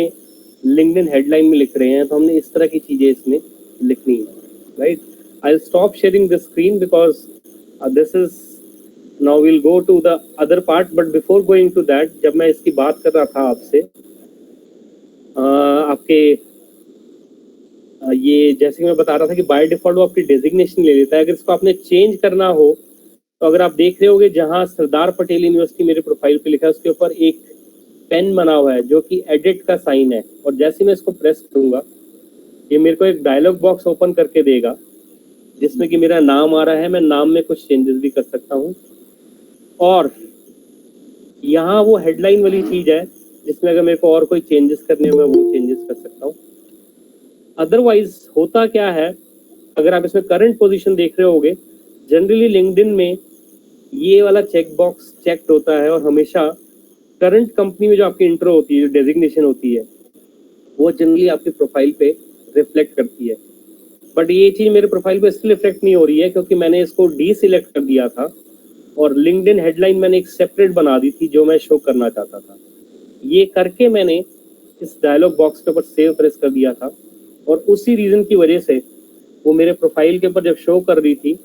लिंक्डइन हेडलाइन में लिख रहे हैं, तो हमने इस तरह की चीजें इसमें लिखनी है, right. I will stop sharing the screen because this is now will go to the other part, but before going to that जब मैं इसकी बात कर रहा था आपसे आपके ये जैसे कि मैं बता रहा था कि बाय डिफॉल्ट वो आपकी डेजिग्नेशन ले लेता है। अगर इसको आपने चेंज करना हो तो अगर आप देख रहे होगे जहां सरदार पटेल यूनिवर्सिटी मेरे प्रोफाइल पे लिखा है उसके ऊपर एक पेन बना हुआ है जो कि एडिट का साइन है, और जैसे मैं इसको प्रेस करूंगा ये मेरे को एक डायलॉग बॉक्स ओपन करके देगा जिसमें कि मेरा नाम आ रहा है। मैं नाम में कुछ चेंजेस भी कर सकता हूँ और यहाँ वो हेडलाइन वाली चीज है जिसमें अगर मेरे को और कोई चेंजेस करने में वो चेंजेस कर सकता हूँ। अदरवाइज होता क्या है, अगर आप इसमें करंट पोजीशन देख रहे होगे जनरली लिंक्डइन में ये वाला चेक बॉक्स चेक्ड होता है और हमेशा करंट कंपनी में जो आपकी इंट्रो होती है, जो डेजिग्नेशन होती है, वो जनरली आपकी प्रोफाइल पे रिफ्लेक्ट करती है। बट ये चीज़ मेरे प्रोफाइल पे स्टिल इफेक्ट नहीं हो रही है क्योंकि मैंने इसको डी सिलेक्ट कर दिया था और लिंक्डइन हेडलाइन मैंने एक सेपरेट बना दी थी जो मैं शो करना चाहता था। ये करके मैंने इस डायलॉग बॉक्स के ऊपर सेव प्रेस कर दिया था और उसी रीज़न की वजह से वो मेरे प्रोफाइल के ऊपर जब शो कर रही थी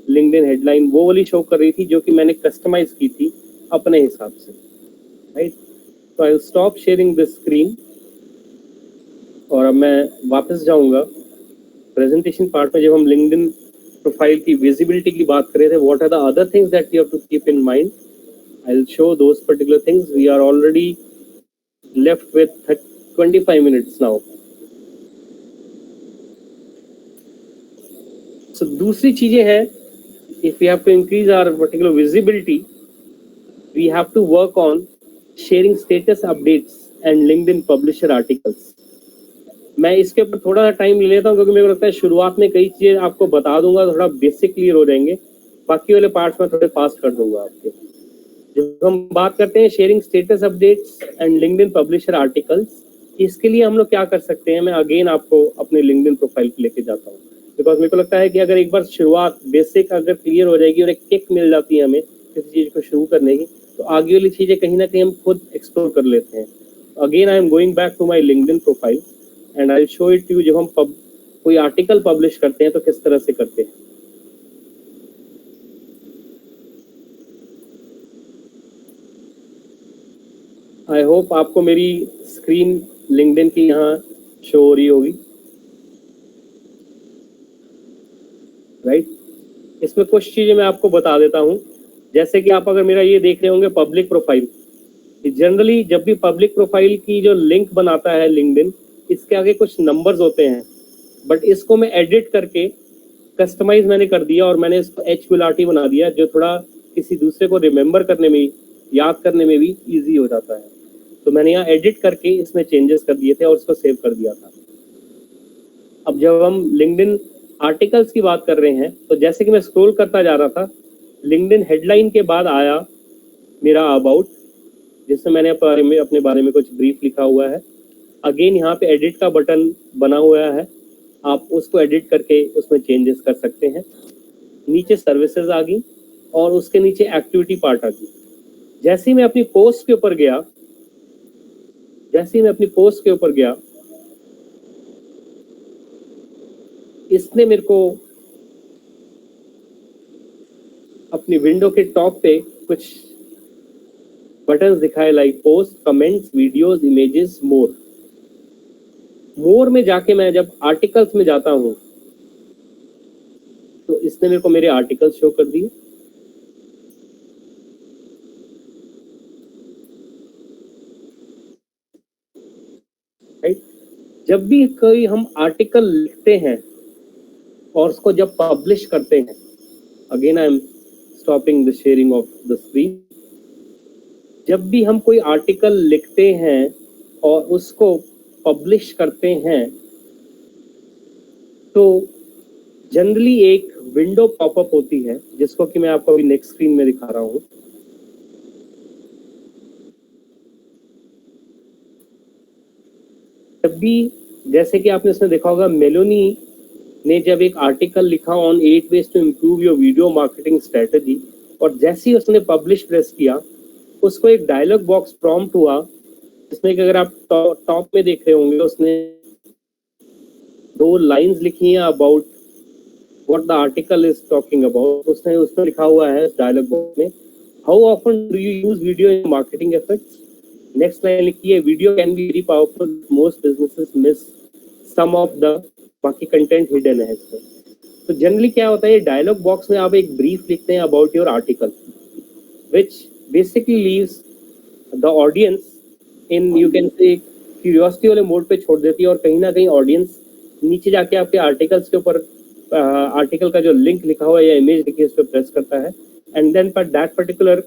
लिंक्डइन हेडलाइन वो वाली शो कर रही थी जो कि मैंने कस्टमाइज की थी अपने हिसाब से, राइट। तो आई will stop sharing this screen और अब मैं वापस जाऊंगा प्रेजेंटेशन पार्ट में। जब हम लिंक्डइन प्रोफाइल की विजिबिलिटी की बात कर रहे थे, what are the other things that you have to keep in mind, I will show those particular things. We are already left with 25 minutes now. So दूसरी चीजें हैं, if we have to increase our particular visibility, we have to work on sharing status updates and LinkedIn publisher articles. मैं इसके ऊपर थोड़ा सा time ले लेता हूँ क्योंकि मेरे को लगता है शुरुआत में कई चीजें आपको बता दूंगा, थोड़ा बेसिक क्लियर हो जाएंगे, बाकी वाले पार्ट्स में थोड़े फास्ट कर दूंगा आपके। जब हम बात करते हैं sharing status updates and LinkedIn publisher articles, इसके लिए हम लोग क्या कर सकते हैं, मैं अगेन आपको अपने लिंक्डइन प्रोफाइल पे लेके जाता हूँ बिकॉज मेरे को लगता है कि अगर एक बार शुरुआत बेसिक अगर क्लियर हो जाएगी और एक किक मिल जाती है हमें किसी चीज़ को शुरू करने की, तो आगे वाली चीज़ें कहीं ना कहीं हम खुद एक्सप्लोर कर लेते हैं। Again I am going back to my LinkedIn profile and I will show it to you. जब हम कोई आर्टिकल पब्लिश करते हैं तो किस तरह से करते हैं। आई होप आपको मेरी स्क्रीन लिंक्डइन की यहाँ शो हो रही होगी, राइट। इसमें कुछ चीजें मैं आपको बता देता हूँ, जैसे कि आप अगर मेरा ये देख रहे होंगे पब्लिक प्रोफाइल, जनरली जब भी पब्लिक प्रोफाइल की जो लिंक बनाता है लिंक्डइन, इसके आगे कुछ नंबर्स होते हैं, बट इसको मैं एडिट करके कस्टमाइज मैंने कर दिया और मैंने इसको HQLRT बना दिया जो थोड़ा किसी दूसरे को रिमेंबर करने में, याद करने में भी ईजी हो जाता है। तो मैंने यहाँ एडिट करके इसमें चेंजेस कर दिए थे और उसको सेव कर दिया था। अब जब हम लिंक्डइन आर्टिकल्स की बात कर रहे हैं तो जैसे कि मैं स्क्रॉल करता जा रहा था, लिंक्डइन हेडलाइन के बाद आया मेरा अबाउट, जिसमें मैंने अपने बारे में कुछ ब्रीफ लिखा हुआ है। अगेन यहाँ पे एडिट का बटन बना हुआ है, आप उसको एडिट करके उसमें चेंजेस कर सकते हैं। नीचे सर्विसेज आ गई और उसके नीचे एक्टिविटी पार्ट आ गई। जैसे ही मैं अपनी पोस्ट के ऊपर गया, इसने मेरे को अपनी विंडो के टॉप पे कुछ बटन्स दिखाए, like post, comments, videos, images, more में जाके मैं जब आर्टिकल्स में जाता हूं तो इसने मेरे को मेरे आर्टिकल्स शो कर दिए। राइट, जब भी कोई हम आर्टिकल लिखते हैं और उसको जब पब्लिश करते हैं, again I am stopping the sharing of the screen. जब भी हम कोई आर्टिकल लिखते हैं और उसको पब्लिश करते हैं तो जनरली एक विंडो पॉपअप होती है जिसको कि मैं आपको अभी नेक्स्ट स्क्रीन में दिखा रहा हूं। जब भी, जैसे कि आपने इसमें देखा होगा, मेलोनी ने जब एक आर्टिकल लिखा on 8 ways to improve your video marketing strategy, और जैसे ही उसने पब्लिश प्रेस किया, उसको एक डायलॉग बॉक्स प्रॉम्प्ट हुआ जिसमें कि अगर आप टॉप में देख रहे होंगे, उसने 2 लाइंस लिखी हैं about what the article is talking about. उसने उसमें लिखा हुआ है डायलॉग बॉक्स में, how often do you use video in marketing efforts. Next line लिखी है, video can be very powerful, most businesses miss some of the, बाकी content hidden है इसमें। तो जनरली क्या होता है, डायलॉग बॉक्स में आप एक ब्रीफ लिखते हैं about your article, which basically leaves the audience in, you can say, curiosity वाले मोड पे छोड़ देती है, और कहीं ना कहीं ऑडियंस नीचे जाके आपके आर्टिकल्स के ऊपर आर्टिकल का जो लिंक लिखा हुआ है या इमेज लिखी है उस पर प्रेस करता है, एंड देन पर that particular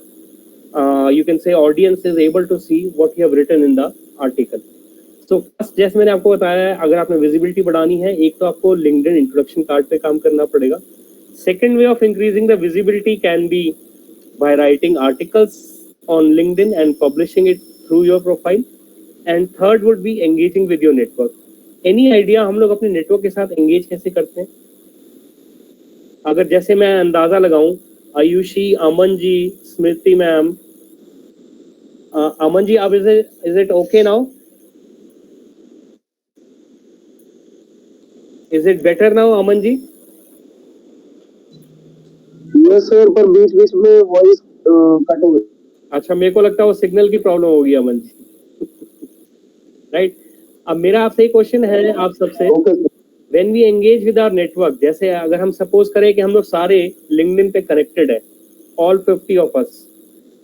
you can say audience is able to see what you have written in the article. So first, जैसे मैंने आपको बताया है, अगर आपने विजिबिलिटी बढ़ानी है, एक तो आपको लिंक्डइन इंट्रोडक्शन कार्ड पे काम करना पड़ेगा। Second way of increasing the visibility can be by writing articles on LinkedIn and publishing it through your profile. And third would be engaging with your network. Any idea हम लोग अपने network के साथ engage कैसे करते हैं? अगर जैसे मैं अंदाजा लगाऊं, आयुषी, अमन जी, स्मृति मैम, अमन जी, अब is it okay now? Is it better now Aman ji? Yes sir, पर बीच बीच में वॉइस कट हो गई। अच्छा, मेरे को लगता है वो सिग्नल की प्रॉब्लम होगी अमन जी। राइट। अब मेरा आपसे एक क्वेश्चन है आप सबसे, okay sir. When we engage with our network, जैसे अगर हम सपोज करें कि हम लोग सारे लिंक्डइन पे कनेक्टेड है, all 50 of us,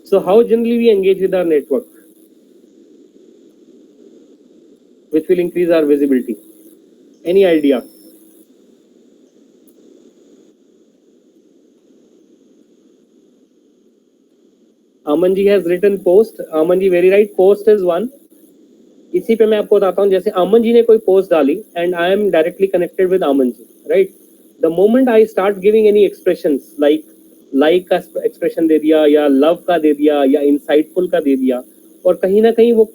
so how generally we engage with our network which will increase our visibility? Any idea? Aman ji has written post. Aman ji, very right. Post is one. इसी पे मैं आपको बताता हूँ, जैसे अमन जी ने कोई पोस्ट डाली and I am directly connected with Aman ji, right? The moment I start giving any expressions, like का एक्सप्रेशन दे दिया, या लव का दे दिया, या इंसाइटफुल का दे दिया, और कहीं ना कहीं वो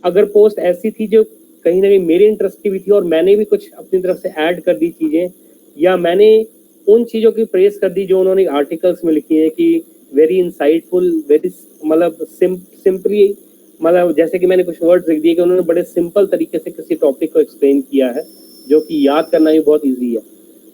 अगर पोस्ट ऐसी थी जो कहीं ना कहीं मेरे इंटरेस्ट की भी थी और मैंने भी कुछ अपनी तरफ से ऐड कर दी चीजें, या मैंने उन चीजों की प्रेस कर दी जो उन्होंने आर्टिकल्स में लिखी है कि वेरी इंसाइटफुल, वेरी मतलब सिंपली, मतलब जैसे कि मैंने कुछ वर्ड्स लिख दिए कि उन्होंने बड़े सिंपल तरीके से किसी टॉपिक को एक्सप्लेन किया है, जो कि याद करना भी बहुत इजी है.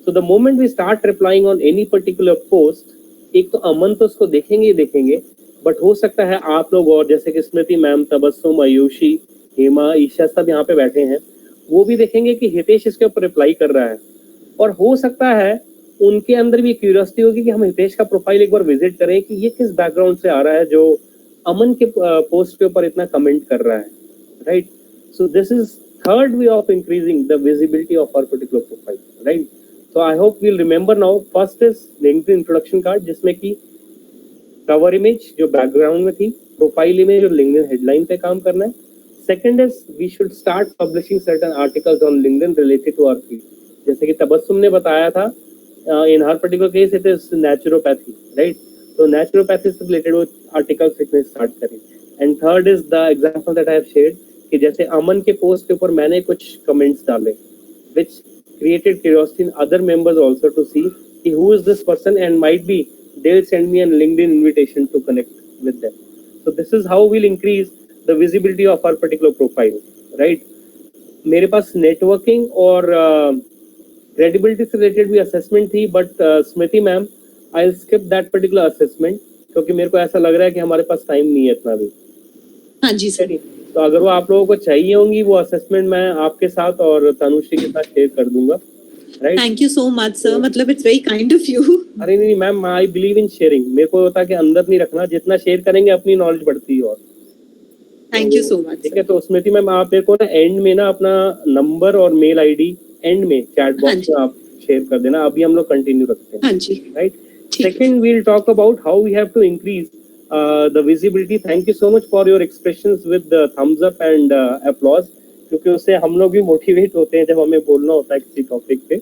So the moment we start replying on any particular post, एक तो अमन तो उसको देखेंगे ही देखेंगे, बट हो सकता है आप लोग और जैसे कि स्मृति मैम, तबस्सुम, आयुषी, हेमा, ईशा सब यहाँ पे बैठे हैं, वो भी देखेंगे कि हितेश इसके ऊपर रिप्लाई कर रहा है, और हो सकता है उनके अंदर भी क्यूरियोसिटी होगी कि हम हितेश का प्रोफाइल एक बार विजिट करें कि ये किस बैकग्राउंड से आ रहा है जो अमन के पोस्ट के ऊपर इतना कमेंट कर रहा है, right? So this is third way of increasing the visibility of our particular profile, right? So I hope we'll remember now. First is LinkedIn introduction card, जिसमें कि कवर इमेज जो बैकग्राउंड में थी, प्रोफाइल इमेज जो LinkedIn headline पे काम करना है. Second is we should start publishing certain articles on LinkedIn related to our field, जैसे कि तबस्सुम ने बताया था, in her particular case it is naturopathy, right? तो नेचुरोपैथी से रिलेटेड वो आर्टिकल्स लिखने स्टार्ट करें. And third is the example that I have shared कि जैसे अमन के पोस्ट के ऊपर मैंने कुछ कमेंट्स डाले which created curiosity in other members also to see who is this person, and might be they'll send me a LinkedIn invitation to connect with them. So this is how we'll increase the visibility of our particular profile, right? मेरे पास networking और credibility से related भी assessment थी, but Smriti ma'am, I will skip that particular assessment क्योंकि मेरे को ऐसा लग रहा है कि हमारे पास टाइम नहीं है इतना भी. हाँ जी सर. तो अगर वो आप लोगों को चाहिए होंगी वो असेसमेंट, मैं आपके साथ और तनुश्री के साथ शेयर कर दूंगा, right? Thank you so much sir, मतलब it's very kind of you. अरे नहीं ma'am, I believe in sharing. मेरे को होता है कि अंदर नहीं रखना, जितना शेयर करेंगे अपनी नॉलेज बढ़ती है. और थैंक यू सो मच. ठीक है, तो स्मृति मैम आप मेरे को ना एंड में ना अपना नंबर और मेल आईडी एंड में चैट बॉक्स में आप शेयर कर देना. अभी हम लोग कंटिन्यू रखते हैं. हाँ जी, right. Second we will talk about how we have to increase the visibility. Thank you so much for your expressions with the thumbs up and applause, क्योंकि उससे हम लोग भी मोटिवेट होते हैं जब हमें बोलना होता है किसी टॉपिक पे.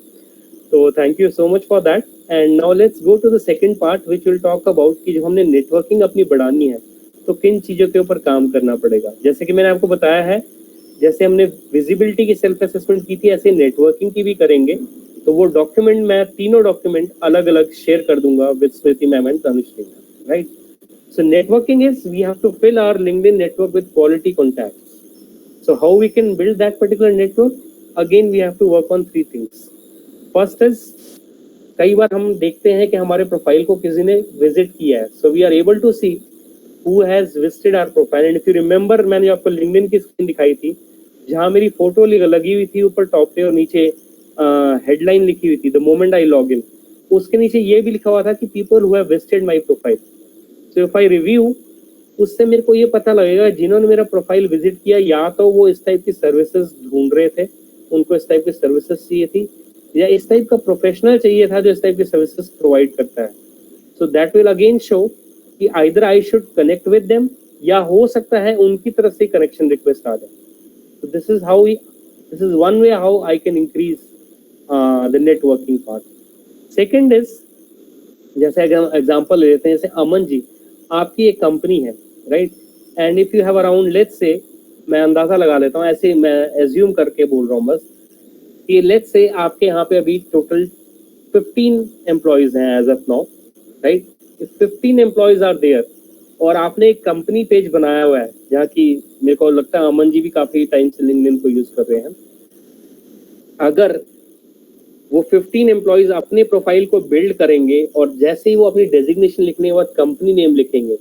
तो thank you so much for that. And now let's go to the second part which will talk about कि जब हमने नेटवर्किंग अपनी बढ़ानी है तो किन चीज़ों के ऊपर काम करना पड़ेगा. जैसे कि मैंने आपको बताया है, जैसे हमने विजिबिलिटी की सेल्फ असेसमेंट की थी, ऐसे नेटवर्किंग की भी करेंगे. तो वो डॉक्यूमेंट मैं तीनों डॉक्यूमेंट अलग अलग शेयर कर दूंगा with Smriti ma'am and Tanushree ma'am, right? So networking is we have to fill our LinkedIn network with quality contacts. So how we can build that particular network? Again, we have to work on three things. First is, कई बार हम देखते हैं कि हमारे profile को किसी ने visit किया है. So we are able to see who has visited our profile. And if you remember, मैंने आपको LinkedIn की स्क्रीन दिखाई थी जहाँ मेरी फोटो लगी हुई थी ऊपर टॉप पे और नीचे हेडलाइन लिखी हुई थी, the moment I log in. उसके नीचे ये भी लिखा हुआ था कि people who have visited my profile. So if I review, उससे मेरे को ये पता लगेगा जिन्होंने मेरा प्रोफाइल विजिट किया या तो वो इस टाइप की सर्विसेज ढूंढ रहे थे, उनको इस टाइप की सर्विसेज चाहिए थी, या इस टाइप का प्रोफेशनल चाहिए था जो इस टाइप की सर्विसेज प्रोवाइड करता है. So that will again show कि either I should connect with them, या हो सकता है उनकी तरफ से कनेक्शन रिक्वेस्ट आ जाए. So this is one way how I can increase the networking part. Second is, जैसे एग्जांपल ले लेते हैं, जैसे अमन जी, आपकी एक कंपनी है, right? And if you have around, let's say, मैं अंदाजा लगा लेता हूँ, ऐसे मैं एज्यूम करके बोल रहा हूँ बस, कि लेट्स से आपके यहाँ पे अभी टोटल 15 एम्प्लॉयज हैं as of now, right? 15 employees are there और आपने एक कंपनी पेज बनाया हुआ है जहाँ की मेरे को लगता है अमन जी भी काफी टाइम से लिंक्डइन को यूज कर रहे हैं। अगर वो 15 एम्प्लॉयज अपने प्रोफाइल को बिल्ड करेंगे और जैसे ही वो अपनी डेजिग्नेशन लिखने के बाद कंपनी नेम लिखेंगे,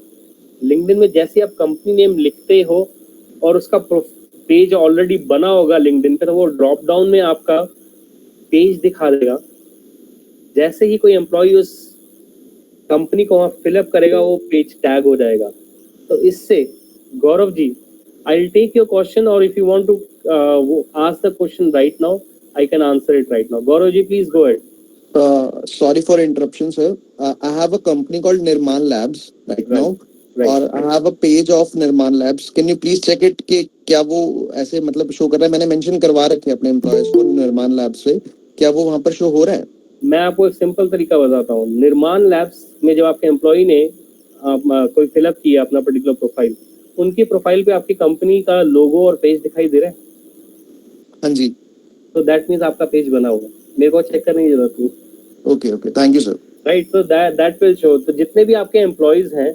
लिंक्डइन में जैसे आप कंपनी नेम लिखते हो और उसका पेज ऑलरेडी बना होगा लिंक्डइन पे, तो वो ड्रॉप डाउन में आपका पेज दिखा देगा। जैसे ही कोई एम्प्लॉय उस कंपनी को वहाँ फिलअप करेगा वो पेज टैग हो जाएगा। तो इससे Gaurav ji, I will take your question और if you want to ask the question right now I can answer it right now. Gaurav ji, please go ahead. Sorry for interruption, sir. I have a company called Nirman Labs right now. Right. और I have a page of Nirman Labs. Can you please check it कि क्या वो ऐसे मतलब show कर रहा है? मैंने मेंशन करवा रखे अपने एम्प्लॉयज को निर्माण लैब्स से, क्या वो वहाँ पर शो हो रहा है? मैं आपको एक सिंपल तरीका बताता हूँ। निर्माण लैब्स में जब आपके एम्प्लॉय ने कोई फिलअप किया अपना पर्टिकुलर प्रोफाइल, उनकी प्रोफाइल पे आपकी कंपनी का लोगो और पेज दिखाई दे रहा है? हाँ जी। तो दैट मीन्स आपका पेज बना हुआ है, मेरे को चेक करने की जरूरत नहीं। Okay okay, thank you sir. Right, तो दैट विल शो। तो जितने भी आपके एम्प्लॉयज हैं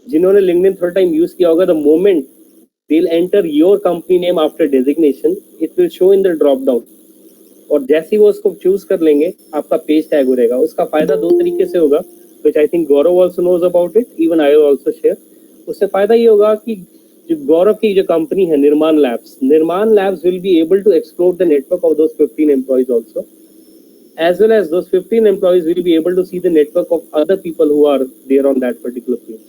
जिन्होंने लिंक्डइन थोड़ा टाइम यूज किया होगा, the moment they will enter your company name after designation, it will show in the drop down. और जैसे ही वो उसको चूज कर लेंगे आपका पेज टैग हो रहेगा। उसका फायदा दो तरीके से होगा, which I think Gaurav also knows about it, even I will also share. उससे फायदा ये होगा कि जो गौरव की जो कंपनी है Nirman Labs will be able to explore the network of those 15 employees also, as well as those 15 employees will be able to see the network of other people who are there on that particular page.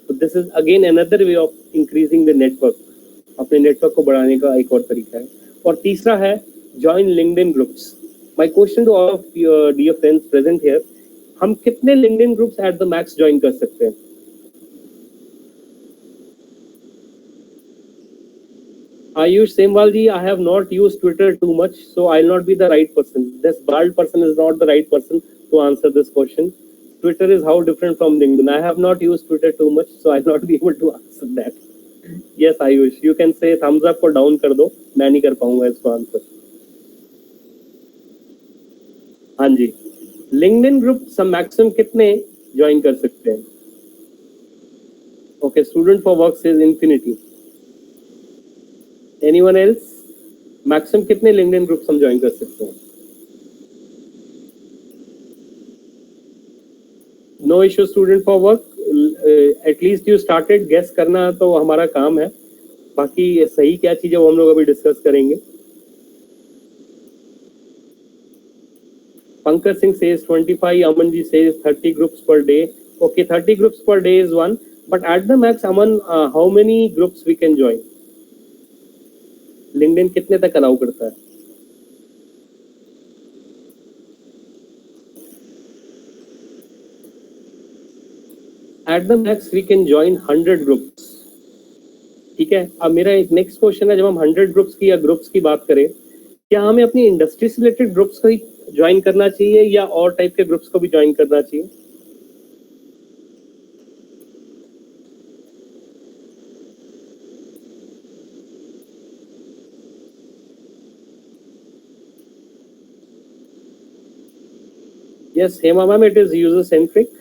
So this is again another way of increasing the network. अपने network को बढ़ाने का एक और तरीका है। और तीसरा है join LinkedIn groups. My question to all of your dear friends present here, हम कितने LinkedIn groups at the max join कर सकते हैं? Ayush Semwal ji, I have not used Twitter too much, so I'll not be the right person. This bald person is not the right person to answer this question. Twitter is how different from LinkedIn. I have not used Twitter too much, so I'll not be able to answer that. Yes, Ayush, you can say thumbs up or down कर दो, मैं नहीं कर पाऊंगा इसको answer. हाँ जी, LinkedIn group some maximum कितने join कर सकते हैं? Okay, student for work says infinity. Anyone else? Maximum कितने लिंक्डइन ग्रुप्स हम ज्वाइन कर सकते हैं? No issue student for work, at least you started. Guess करना तो हमारा काम है, बाकी सही क्या चीज है वो हम लोग अभी डिस्कस करेंगे। Pankaj Singh says 25, Aman ji says 30 groups per day. Okay, 30 groups per day is one, but at the max Aman how many groups we can join? LinkedIn कितने तक अलाउ करता है? At the max we can join 100 groups. ठीक है, अब मेरा एक नेक्स्ट क्वेश्चन है, जब हम 100 ग्रुप्स की या ग्रुप्स की बात करें, क्या हमें अपनी इंडस्ट्री से रिलेटेड ग्रुप्स को ही ज्वाइन करना चाहिए या और टाइप के ग्रुप्स को भी ज्वाइन करना चाहिए? Yes, Hema ma'am, it is user centric.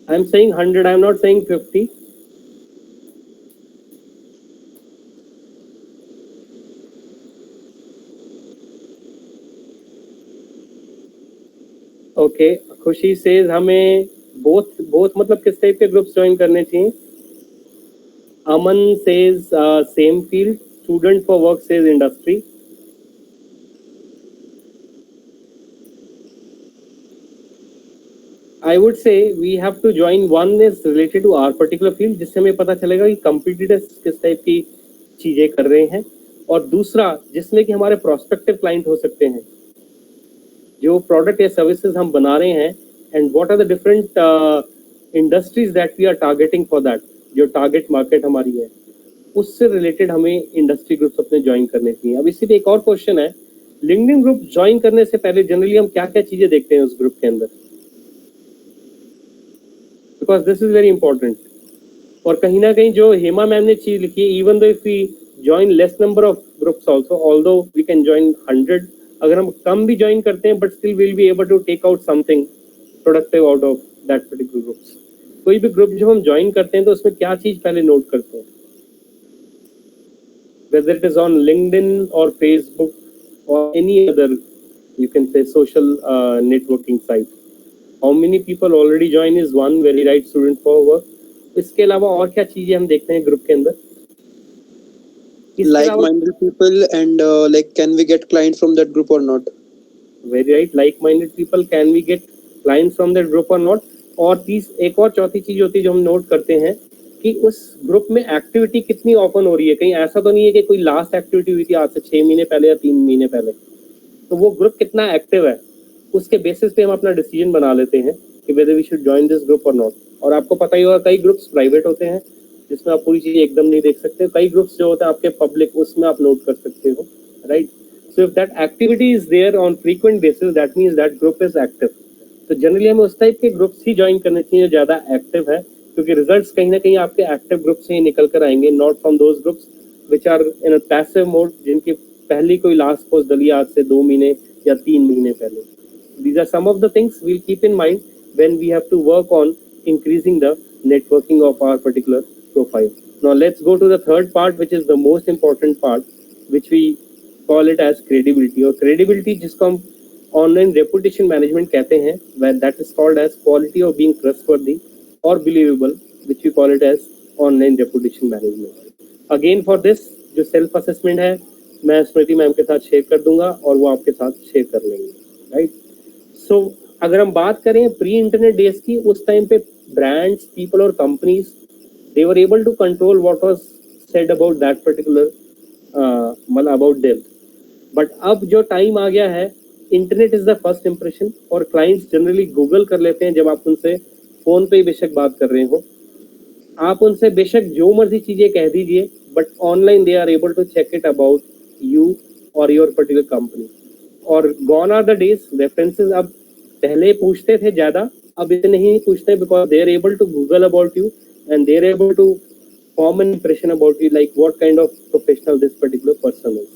I am saying 100, I am not saying 50. Okay, खुशी says हमें both मतलब किस टाइप के ग्रुप्स ज्वाइन करने चाहिए? अमन says same field. Student for work says industry. I would say we have to join one is related to our particular field, जिससे हमें पता चलेगा कि competitors किस टाइप की चीजें कर रहे हैं, और दूसरा जिसमें कि हमारे prospective client हो सकते हैं, जो product या services हम बना रहे हैं, and what are the different industries that we are targeting for that, जो target market हमारी है, उससे रिलेटेड हमें इंडस्ट्री ग्रुप्स अपने ज्वाइन करने चाहिए। अब इसी पे एक और क्वेश्चन है, लिंक्डइन ग्रुप ज्वाइन करने से पहले जनरली हम क्या क्या चीजें देखते हैं उस ग्रुप के अंदर? Because this is very important. और कहीं ना कहीं जो हेमा मैम ने चीज लिखी है, even though if we join less number of groups also, although we can join 100. अगर हम कम भी join करते हैं, but still we'll be able to take out something productive out of that particular groups. कोई भी group जो हम join करते हैं तो उसमें क्या चीज पहले note करते हैं, whether it is on LinkedIn or Facebook or any other, you can say, social networking site. How many people already join is one very right student for work. इसके अलावा और क्या चीजें हम देखते हैं ग्रुप के अंदर? Like-minded people and like can we get clients from that group or not? Very right, like-minded people, can we get clients from that group or not? और एक और चौथी चीज होती है जो हम नोट करते हैं कि उस ग्रुप में एक्टिविटी कितनी ओपन हो रही है. कहीं ऐसा तो नहीं है कि कोई लास्ट एक्टिविटी हुई थी आज से 6 महीने पहले या 3 महीने पहले, तो वो ग्रुप कितना एक्टिव है उसके बेसिस पे हम अपना डिसीजन बना लेते हैं कि whether we should join this group or not. और आपको पता ही होगा कई ग्रुप्स प्राइवेट होते हैं जिसमें आप पूरी चीजें एकदम नहीं देख सकते, कई ग्रुप्स जो होते हैं आपके पब्लिक, उसमें आप नोट कर सकते हो, right. So if that activity is there on frequent basis, that means that group is active. तो जनरली हमें उस टाइप के ग्रुप्स ही ज्वाइन करने चाहिए जो ज्यादा एक्टिव है, क्योंकि रिजल्ट्स कहीं ना कहीं आपके एक्टिव ग्रुप से ही निकल कर आएंगे, not from those groups which are in a passive mode, जिनकी पहली कोई लास्ट पोस्ट डली आज से 2 महीने या 3 महीने पहले. These are some of the things we'll keep in mind when we have to work on increasing the networking of our particular profile. Now let's go to the third part, which is the most important part, which we call it as credibility. और credibility जिसको हम online reputation management कहते हैं, where that is called as quality of being trustworthy or believable, which we call it as online reputation management. Again for this जो self assessment है मैं स्मृति ma'am के साथ शेयर कर दूंगा और वो आपके साथ शेयर कर लेंगे, राइट. सो अगर हम बात करें प्री इंटरनेट डेज की, उस टाइम पे ब्रांड्स, पीपल और companies, they were able to control what was said about that particular मतलब अबाउट देम. बट अब जो टाइम आ गया है, internet is the first impression, और क्लाइंट्स जनरली गूगल कर लेते हैं. जब आप उनसे फोन पे बेशक बात कर रहे हो, आप उनसे बेशक जो मर्जी चीजें कह दीजिए, but online they are able to check it about you और योर पर्टिकुलर कंपनी. और gone are the days, references अब पहले पूछते थे ज्यादा, अब इतने ही पूछते हैं, because they are able to Google about you and they are able to form an impression about you, like what kind of professional this particular person is.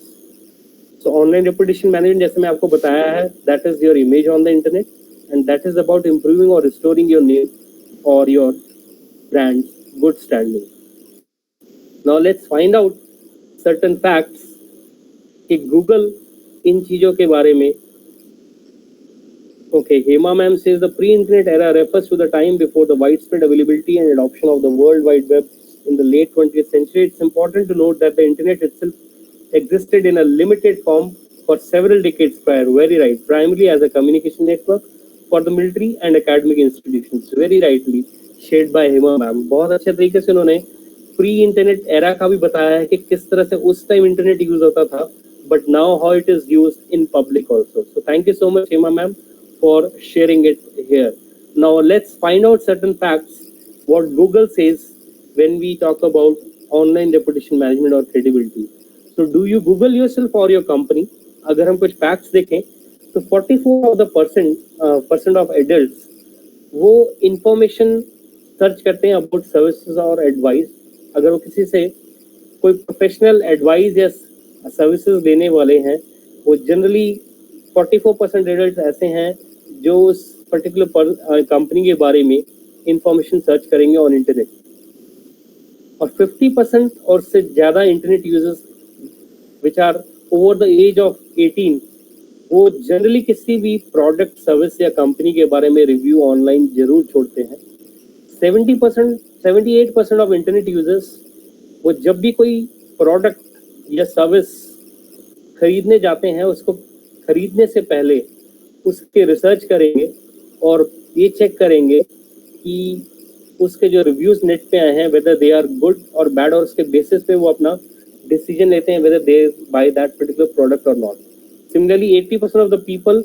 So online reputation management, जैसे मैं आपको बताया है, that is your image on the internet and that is about improving और restoring your name और your brand good standing. Now let's find out certain facts कि Google इन चीजों के बारे में. Okay, Hema ma'am says the pre-internet era refers to the time before the widespread availability and adoption of the World Wide Web in the late 20th century. It's important to note that the internet itself existed in a limited form for several decades prior. Very right. Primarily as a communication network for the military and academic institutions. Very rightly shared by Hema ma'am. बहुत अच्छे तरीके से उन्होंने pre-internet era का भी बताया है कि किस तरह से उस टाइम इंटरनेट यूज होता था, but now how it is used in public also. So thank you so much, Hema ma'am, for sharing it here. Now let's find out certain facts what Google says when we talk about online reputation management or credibility. So do you Google yourself or your company? अगर हम कुछ facts देखें तो 44% of adults वो information search करते हैं about services और advice. अगर वो किसी से कोई प्रोफेशनल एडवाइस या सर्विसेज लेने वाले हैं, वो जनरली 44% एडल्ट ऐसे हैं जो उस पर्टिकुलर कंपनी के बारे में इंफॉर्मेशन सर्च करेंगे ऑन इंटरनेट. और 50% और से ज़्यादा internet users which are over the age of 18, वो जनरली किसी भी प्रोडक्ट, सर्विस या कंपनी के बारे में रिव्यू ऑनलाइन जरूर छोड़ते हैं. 78% ऑफ इंटरनेट यूजर्स वो जब भी कोई प्रोडक्ट या सर्विस खरीदने जाते हैं, उसको खरीदने से पहले उसके रिसर्च करेंगे और ये चेक करेंगे कि उसके जो रिव्यूज नेट पे आए हैं वेदर दे आर गुड और बैड, और उसके बेसिस पे वो अपना डिसीजन लेते हैं whether they buy that particular product और not. Similarly 80% of the people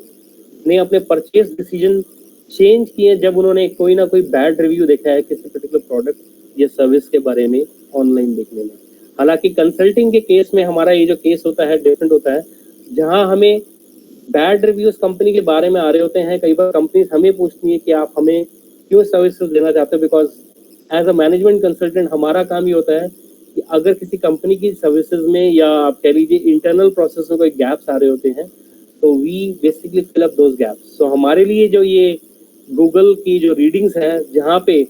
ने अपने परचेज डिसीजन चेंज किए जब उन्होंने कोई ना कोई बैड रिव्यू देखा है किसी पर्टिकुलर प्रोडक्ट या सर्विस के बारे में ऑनलाइन देखने में. हालांकि कंसल्टिंग के केस में हमारा ये जो केस होता है डिफरेंट होता है, जहां हमें बैड रिव्यूज कंपनी के बारे में आ रहे होते हैं. कई बार कंपनीज हमें पूछती है कि आप हमें क्यों सर्विसेज देना चाहते हो, because as a management consultant हमारा काम ये होता है कि अगर किसी कंपनी की सर्विसेज में या आप कह लीजिए इंटरनल प्रोसेस में कोई गैप्स आ रहे होते हैं तो we basically fill up those gaps. So हमारे लिए जो ये गूगल की जो रीडिंग्स हैं जहाँ पे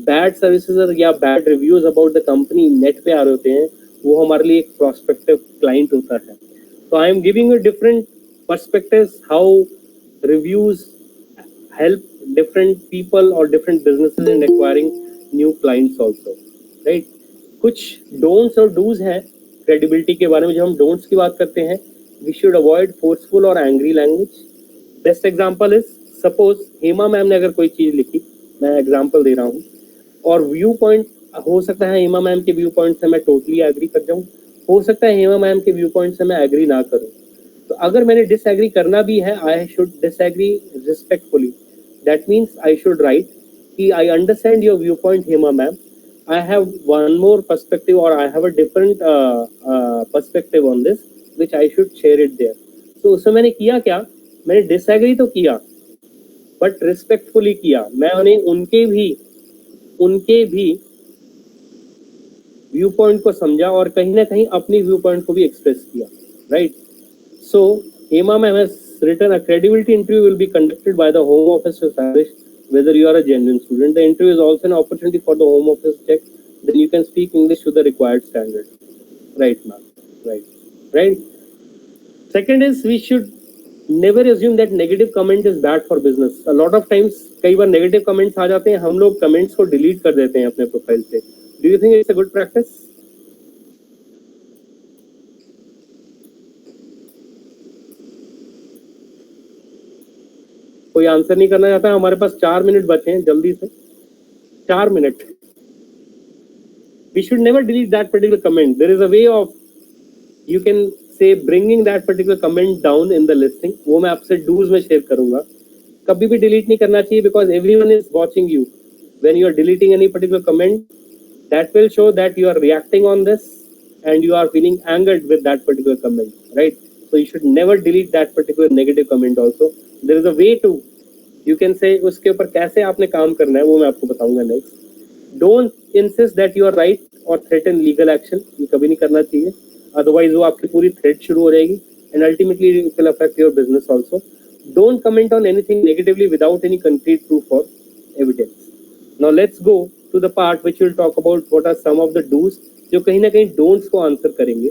बैड सर्विसेज या bad reviews about the company net पे आ रहे होते हैं, वो हमारे लिए एक प्रोस्पेक्टिव क्लाइंट होता है। तो I am giving you different perspectives how reviews help different people or different businesses in acquiring new clients also, right? कुछ don'ts और do's हैं credibility के बारे में। जब हम don'ts की बात करते हैं, we should avoid forceful or angry language. Best example is suppose Hema ma'am ने अगर कोई चीज लिखी, मैं एग्जांपल दे रहा हूँ, और व्यू पॉइंट हो सकता है हेमा मैम के व्यू पॉइंट से मैं टोटली एग्री कर जाऊँ, हो सकता है हेमा मैम के व्यू पॉइंट से मैं एग्री ना करूँ। तो अगर मैंने डिसएग्री करना भी है, I should disagree respectfully. That means I should write कि I understand your viewpoint, Hema ma'am. I have one more perspective or I have a different perspective on this, which I should share it there. So उसमें मैंने किया क्या, मैंने disagree तो किया, but respectfully किया। मैं उन्हें उनके भी viewpoint को समझा और कहीं ना कहीं अपनी viewpoint को भी express किया, right? So Hema ma'am has written a credibility interview will be conducted by the Home Office to establish whether you are a genuine student. The interview is also an opportunity for the Home Office to check then you can speak English to the required standard. Right, ma'am. Right. Second is we should never assume that negative comment is bad for business. A lot of times कई बार negative comments आ जाते हैं, हम लोग comments को delete कर देते हैं अपने प्रोफाइल से. Do you think it's a good practice? कोई आंसर नहीं करना चाहता। हमारे पास 4 मिनट बचे हैं, जल्दी से 4 minute. We should never delete that particular comment. There is a way of, you can say, bringing that particular comment down in the listing. वो मैं आपसे do's में शेयर करूंगा। कभी भी delete नहीं करना चाहिए because everyone is watching you. When you are deleting any particular comment, that will show that you are reacting on this and you are feeling angered with that particular comment, right? So you should never delete that particular negative comment also. There is a way to, you can say, उसके ऊपर कैसे आपने काम करना है वो मैं आपको बताऊंगा next. Don't insist that you are right or threaten legal action. ये कभी नहीं करना चाहिए, otherwise वो आपकी पूरी threat शुरू हो जाएगी and ultimately it will affect your business also. Don't comment on anything negatively without any concrete proof or evidence. Now let's go to the part which will talk about what are some of the do's, जो कहीं ना कहीं don'ts को answer करेंगे.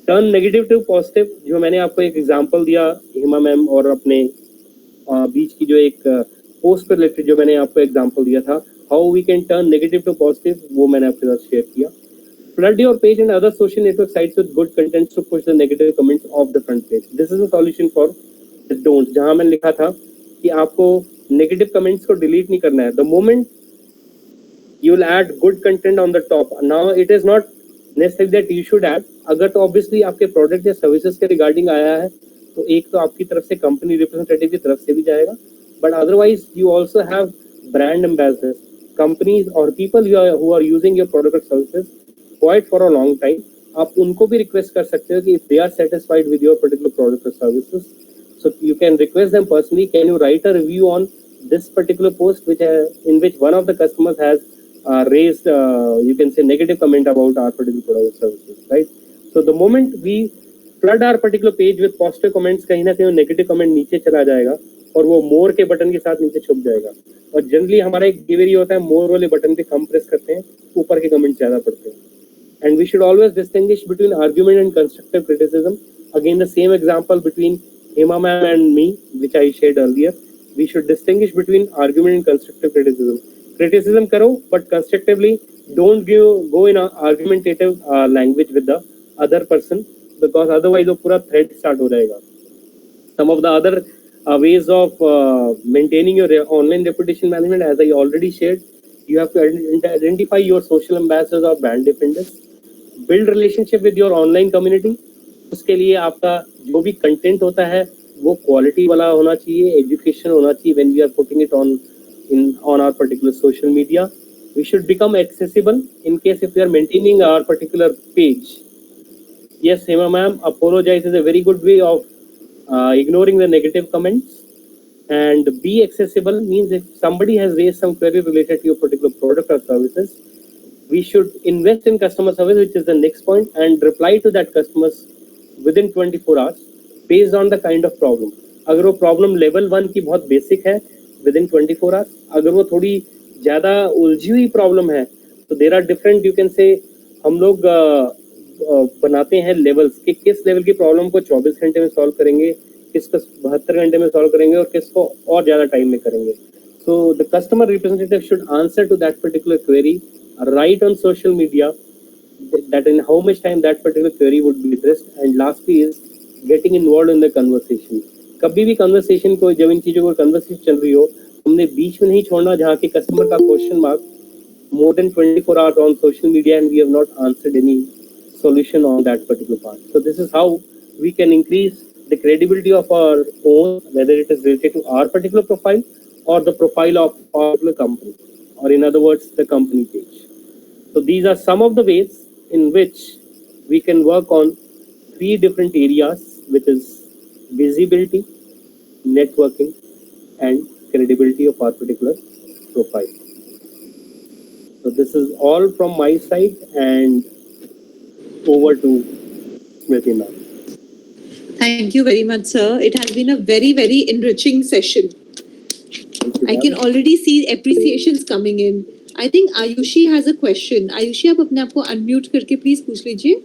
Turn negative to positive, जो मैंने आपको एक एग्जांपल दिया हेमा मैम और अपने बीच की जो एक पोस्ट पर रिलेटेड जो मैंने आपको एग्जांपल दिया था, how we can turn negative to positive, वो मैंने आपके साथ शेयर किया. Flood your page and other social network sites with good contents to push the negative comments of the front page. This is a solution for the don't, जहां मैंने लिखा था कि आपको नेगेटिव कमेंट्स को डिलीट नहीं करना है. The moment you will add good content on the top. Now it is not necessary that you should add. अगर तो obviously आपके प्रोडक्ट या सर्विसेज के रिगार्डिंग आया है तो एक तो आपकी तरफ से कंपनी रिप्रेजेंटेटिव की तरफ से भी जाएगा, but otherwise you also have brand ambassadors, companies और people who are using your product services quite for a long time. आप उनको भी रिक्वेस्ट कर सकते हो कि if they are satisfied with your particular product और services, so you can request them personally, can you write a review on this particular post which in which one of the customers has raised you can say negative comment about our particular product or services, right? So the moment we flood our particular page with positive comments, कहीं ना कहीं negative comment नीचे चला जाएगा और वो more के button के साथ नीचे छुप जाएगा. और जनरली हमारा एक बिहेवियर होता है, more वाले बटन पे कम प्रेस करते हैं, ऊपर के कमेंट ज्यादा पढ़ते हैं. And we should always distinguish between argument and constructive criticism. Again, the same example between Hema ma'am and me, which I shared earlier. We should distinguish between argument and constructive criticism. Criticism करो, but constructively. Don't go in an argumentative language with the other person, because otherwise वो पूरा thread start हो जाएगा. Some of the other ways of maintaining your online reputation management, as I already shared, you have to identify your social ambassadors or brand defenders. Build relationship with your online community. उसके लिए आपका जो भी content होता है वो quality वाला होना चाहिए, एजुकेशन होना चाहिए. when we are putting it on our particular social media, we should become accessible in case if we are maintaining our particular page. Yes, Hema ma'am, apologize is a very good way of ignoring the negative comments. And be accessible means if somebody has raised some query related to your particular product or services, we should invest in customer service, which is the next point, and reply to that customers within 24 hours based on the kind of problem. अगर वो problem level 1 की बहुत basic है, within 24 hours. अगर वो थोड़ी ज़्यादा उलझी हुई problem है, तो there are different, you can say, हम लोग बनाते हैं levels कि किस level की problem को 24 घंटे में solve करेंगे, किसको 72 घंटे में solve करेंगे और किसको और ज़्यादा time में करेंगे. So the customer representative should answer to that particular query, write on social media that in how much time that particular query would be addressed, and lastly is getting involved in the conversation. कभी भी conversation को, जब इन चीज़ों को conversation चल रही हो, हमने बीच में नहीं छोड़ना जहाँ के customer का question mark more than 24 hours on social media and we have not answered any solution on that particular part. So this is how we can increase the credibility of our own, whether it is related to our particular profile or the profile of our particular company, or in other words, the company page. So these are some of the ways in which we can work on 3 different areas, which is visibility, networking, and credibility of our particular profile. So this is all from my side, and over to Smriti ma'am. Thank you very much, sir. It has been a very, very enriching session. I can already see appreciations coming in. I think Ayushi has a question. Ayushi, आप अपने आप को unmute करके please पूछ लीजिए.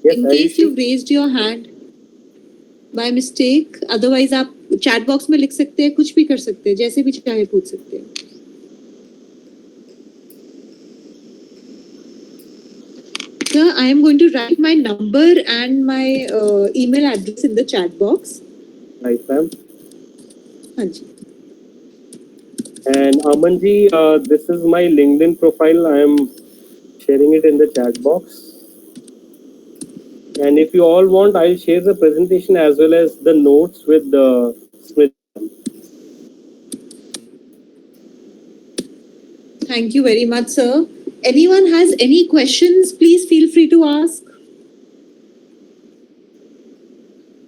Yes, In case you've raised your hand by mistake, otherwise आप chat box में लिख सकते हैं, कुछ भी कर सकते हैं, जैसे भी चाहे पूछ सकते हैं. Sir, I am going to write my number and my email address in the chat box. Right, ma'am. हाँ जी. And Aman ji, this is my LinkedIn profile. I am sharing it in the chat box. And if you all want, I'll share the presentation as well as the notes with the Smith. Thank you very much, sir. Anyone has any questions, please feel free to ask.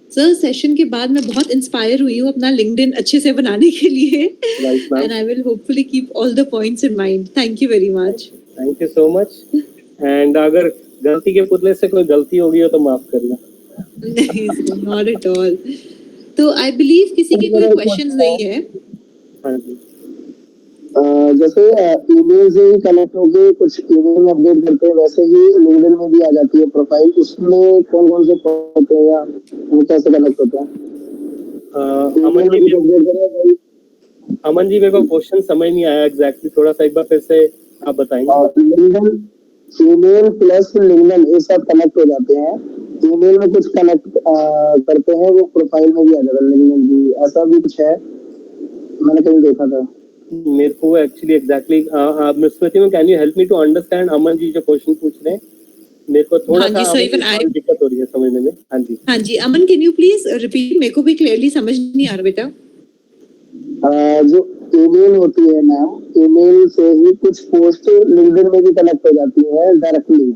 Sir, session के बाद मैं बहुत inspire हुई हूँ अपना LinkedIn अच्छे से बनाने के लिए. Right, ma'am. And I will hopefully keep all the points in mind. Thank you very much. Thank you so much. And अगर गलती के पुतले से कोई गलती होगी हो तो माफ करना. नहीं, sir, not at all. तो I believe किसी के कोई questions नहीं है. हाँ जी. जैसे ईमेल से ही कनेक्ट होके कुछ ईमेल में अपडेट करते हैं, वैसे ही लिंक्डइन में भी आ जाती है प्रोफाइल. उसमें कौन कौन से होते हैं या वो कैसे कनेक्ट होते हैं? अमन जी मेरे को क्वेश्चन समझ नहीं आया एग्जैक्टली, थोड़ा सा एक बार फिर से आप बताएंगे. लिंक्डइन ईमेल प्लस लिंक्डइन ये सब कनेक्ट हो जाते हैं. ईमेल में कुछ कनेक्ट करते हैं, वो प्रोफाइल में भी आ जाता है लिंक्डइन भी. ऐसा भी कुछ है, मैंने कहीं देखा था. मेरे को actually exactly Smriti ma'am can you help me to understand Aman ji जो क्वेश्चन पूछ रहे हैं? मेरे को थोड़ा सा दिक्कत हो रही है समझने में. हाँ जी. हाँ जी, अमन कैन यू प्लीज रिपीट? मेरे को भी क्लियरली समझ नहीं आ रहा बेटा. जो ईमेल होती है मैम, ईमेल से ही कुछ पोस्ट लिंक्डइन में भी कनेक्ट हो जाती है डायरेक्टली.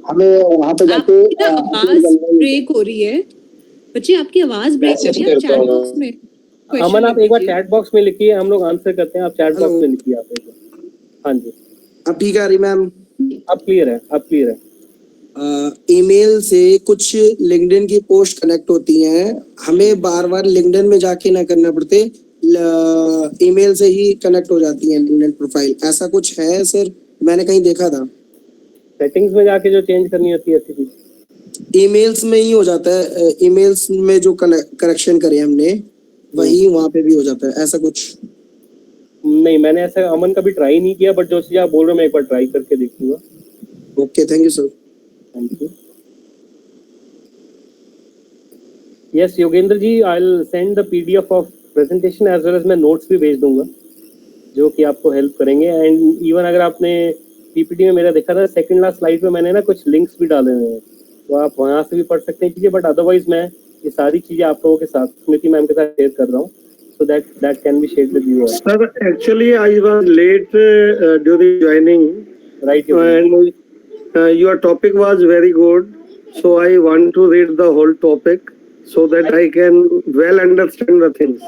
हमें वहां पे जाके आवाज ब्रेक हो रही है. बच्चे आपकी आवाज ब्रेक हो रही है चैट बॉक्स में. अमन आप एक बार चैट बॉक्स में लिखिए, हम लोग आंसर करते हैं. आप चैट बॉक्स में लिखिए आप एक बार. हाँ जी. अब ठीक आ रही मैम? अब क्लियर है, अब क्लियर है. ईमेल से कुछ लिंक्डइन की पोस्ट कनेक्ट होती हैं, हमें बार बार लिंक्डइन में जाके ना करना पड़ते, ईमेल से ही कनेक्ट हो जाती है लिंक्डइन प्रोफाइल. ऐसा कुछ है सर? मैंने कहीं देखा था. सेटिंग्स में जाके जो चेंज करनी होती है ऐसी चीज ईमेल्स में ही हो जाता है. ईमेल्स में जो करेक्शन करे हमने वही वहां पे भी हो जाता है. ऐसा कुछ नहीं, मैंने ऐसा अमन कभी ट्राई नहीं किया, बट जो चीज आप बोल रहे हो मैं एक बार ट्राई करके देखूंगा. Okay, thank you sir. Thank you. Yes Yogendra ji, I will send the PDF of presentation as well as मैं नोट्स भी भेज दूंगा जो कि आपको हेल्प करेंगे. एंड इवन अगर आपने पीपीटी में मेरा देखा था सेकंड लास्ट स्लाइड पे मैंने ना कुछ लिंक्स भी डाले हुए हैं, तो आप वहां से भी पढ़ सकते हैं चीजें. बट अदरवाइज मैं ये सारी चीजें आप लोगों के साथ स्मृति मैम के साथ शेयर कर रहा हूँ, so that can be shared with you all. Sir, actually I was late during joining. Right. And your topic was very good. so I want to read the whole topic so that I can well understand the things.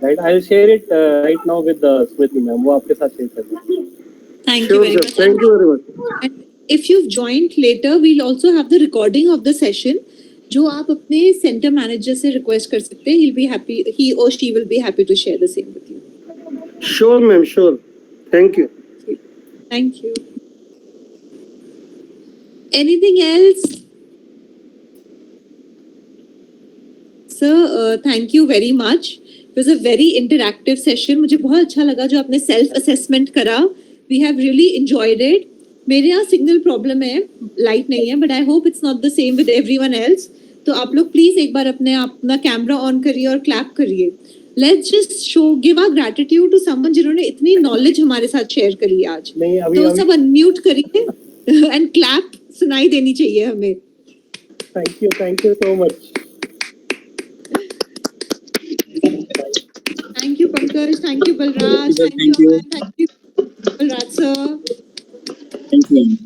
Right, I'll share it right now with Smriti ma'am. वो आपके साथ share कर दूँ. Thank you Sure, very sir. much. Thank you very much. And if you've joined later, we'll also have the recording of the session, जो आप अपने center manager से request कर सकते हैं. He'll be happy. He or she will be happy to share the same with you. Sure, ma'am. Sure. Thank you. Thank you. Anything else? Sir, thank you very much. It was a very interactive session. मुझे बहुत अच्छा लगा जो आपने self assessment करा. We have really enjoyed it. मेरे यहाँ signal problem है, light नहीं है, but I hope it's not the same with everyone else. तो आप लोग please एक बार अपना camera on करिए और clap करिए. Let's just give our gratitude to someone जिन्होंने इतनी knowledge हमारे साथ share करी आज. नहीं, अभी तो सब unmute करिए and clap सुनाई देनी चाहिए हमें. Thank you so much. Thank you, Pankaj. Thank you, Balraj. Thank you, Aman. Thank you, Balraj sir.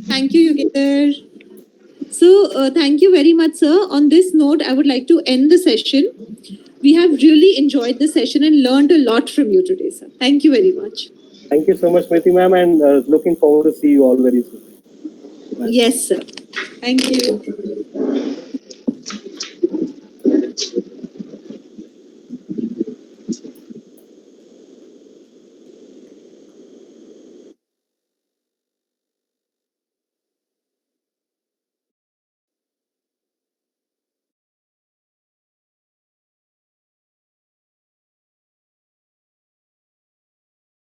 Thank you, Yogiter. So, thank you very much, sir. On this note, I would like to end the session. We have really enjoyed the session and learned a lot from you today, sir. Thank you very much. Thank you so much, Smriti ma'am, and looking forward to see you all very soon. Yes, sir. Thank you.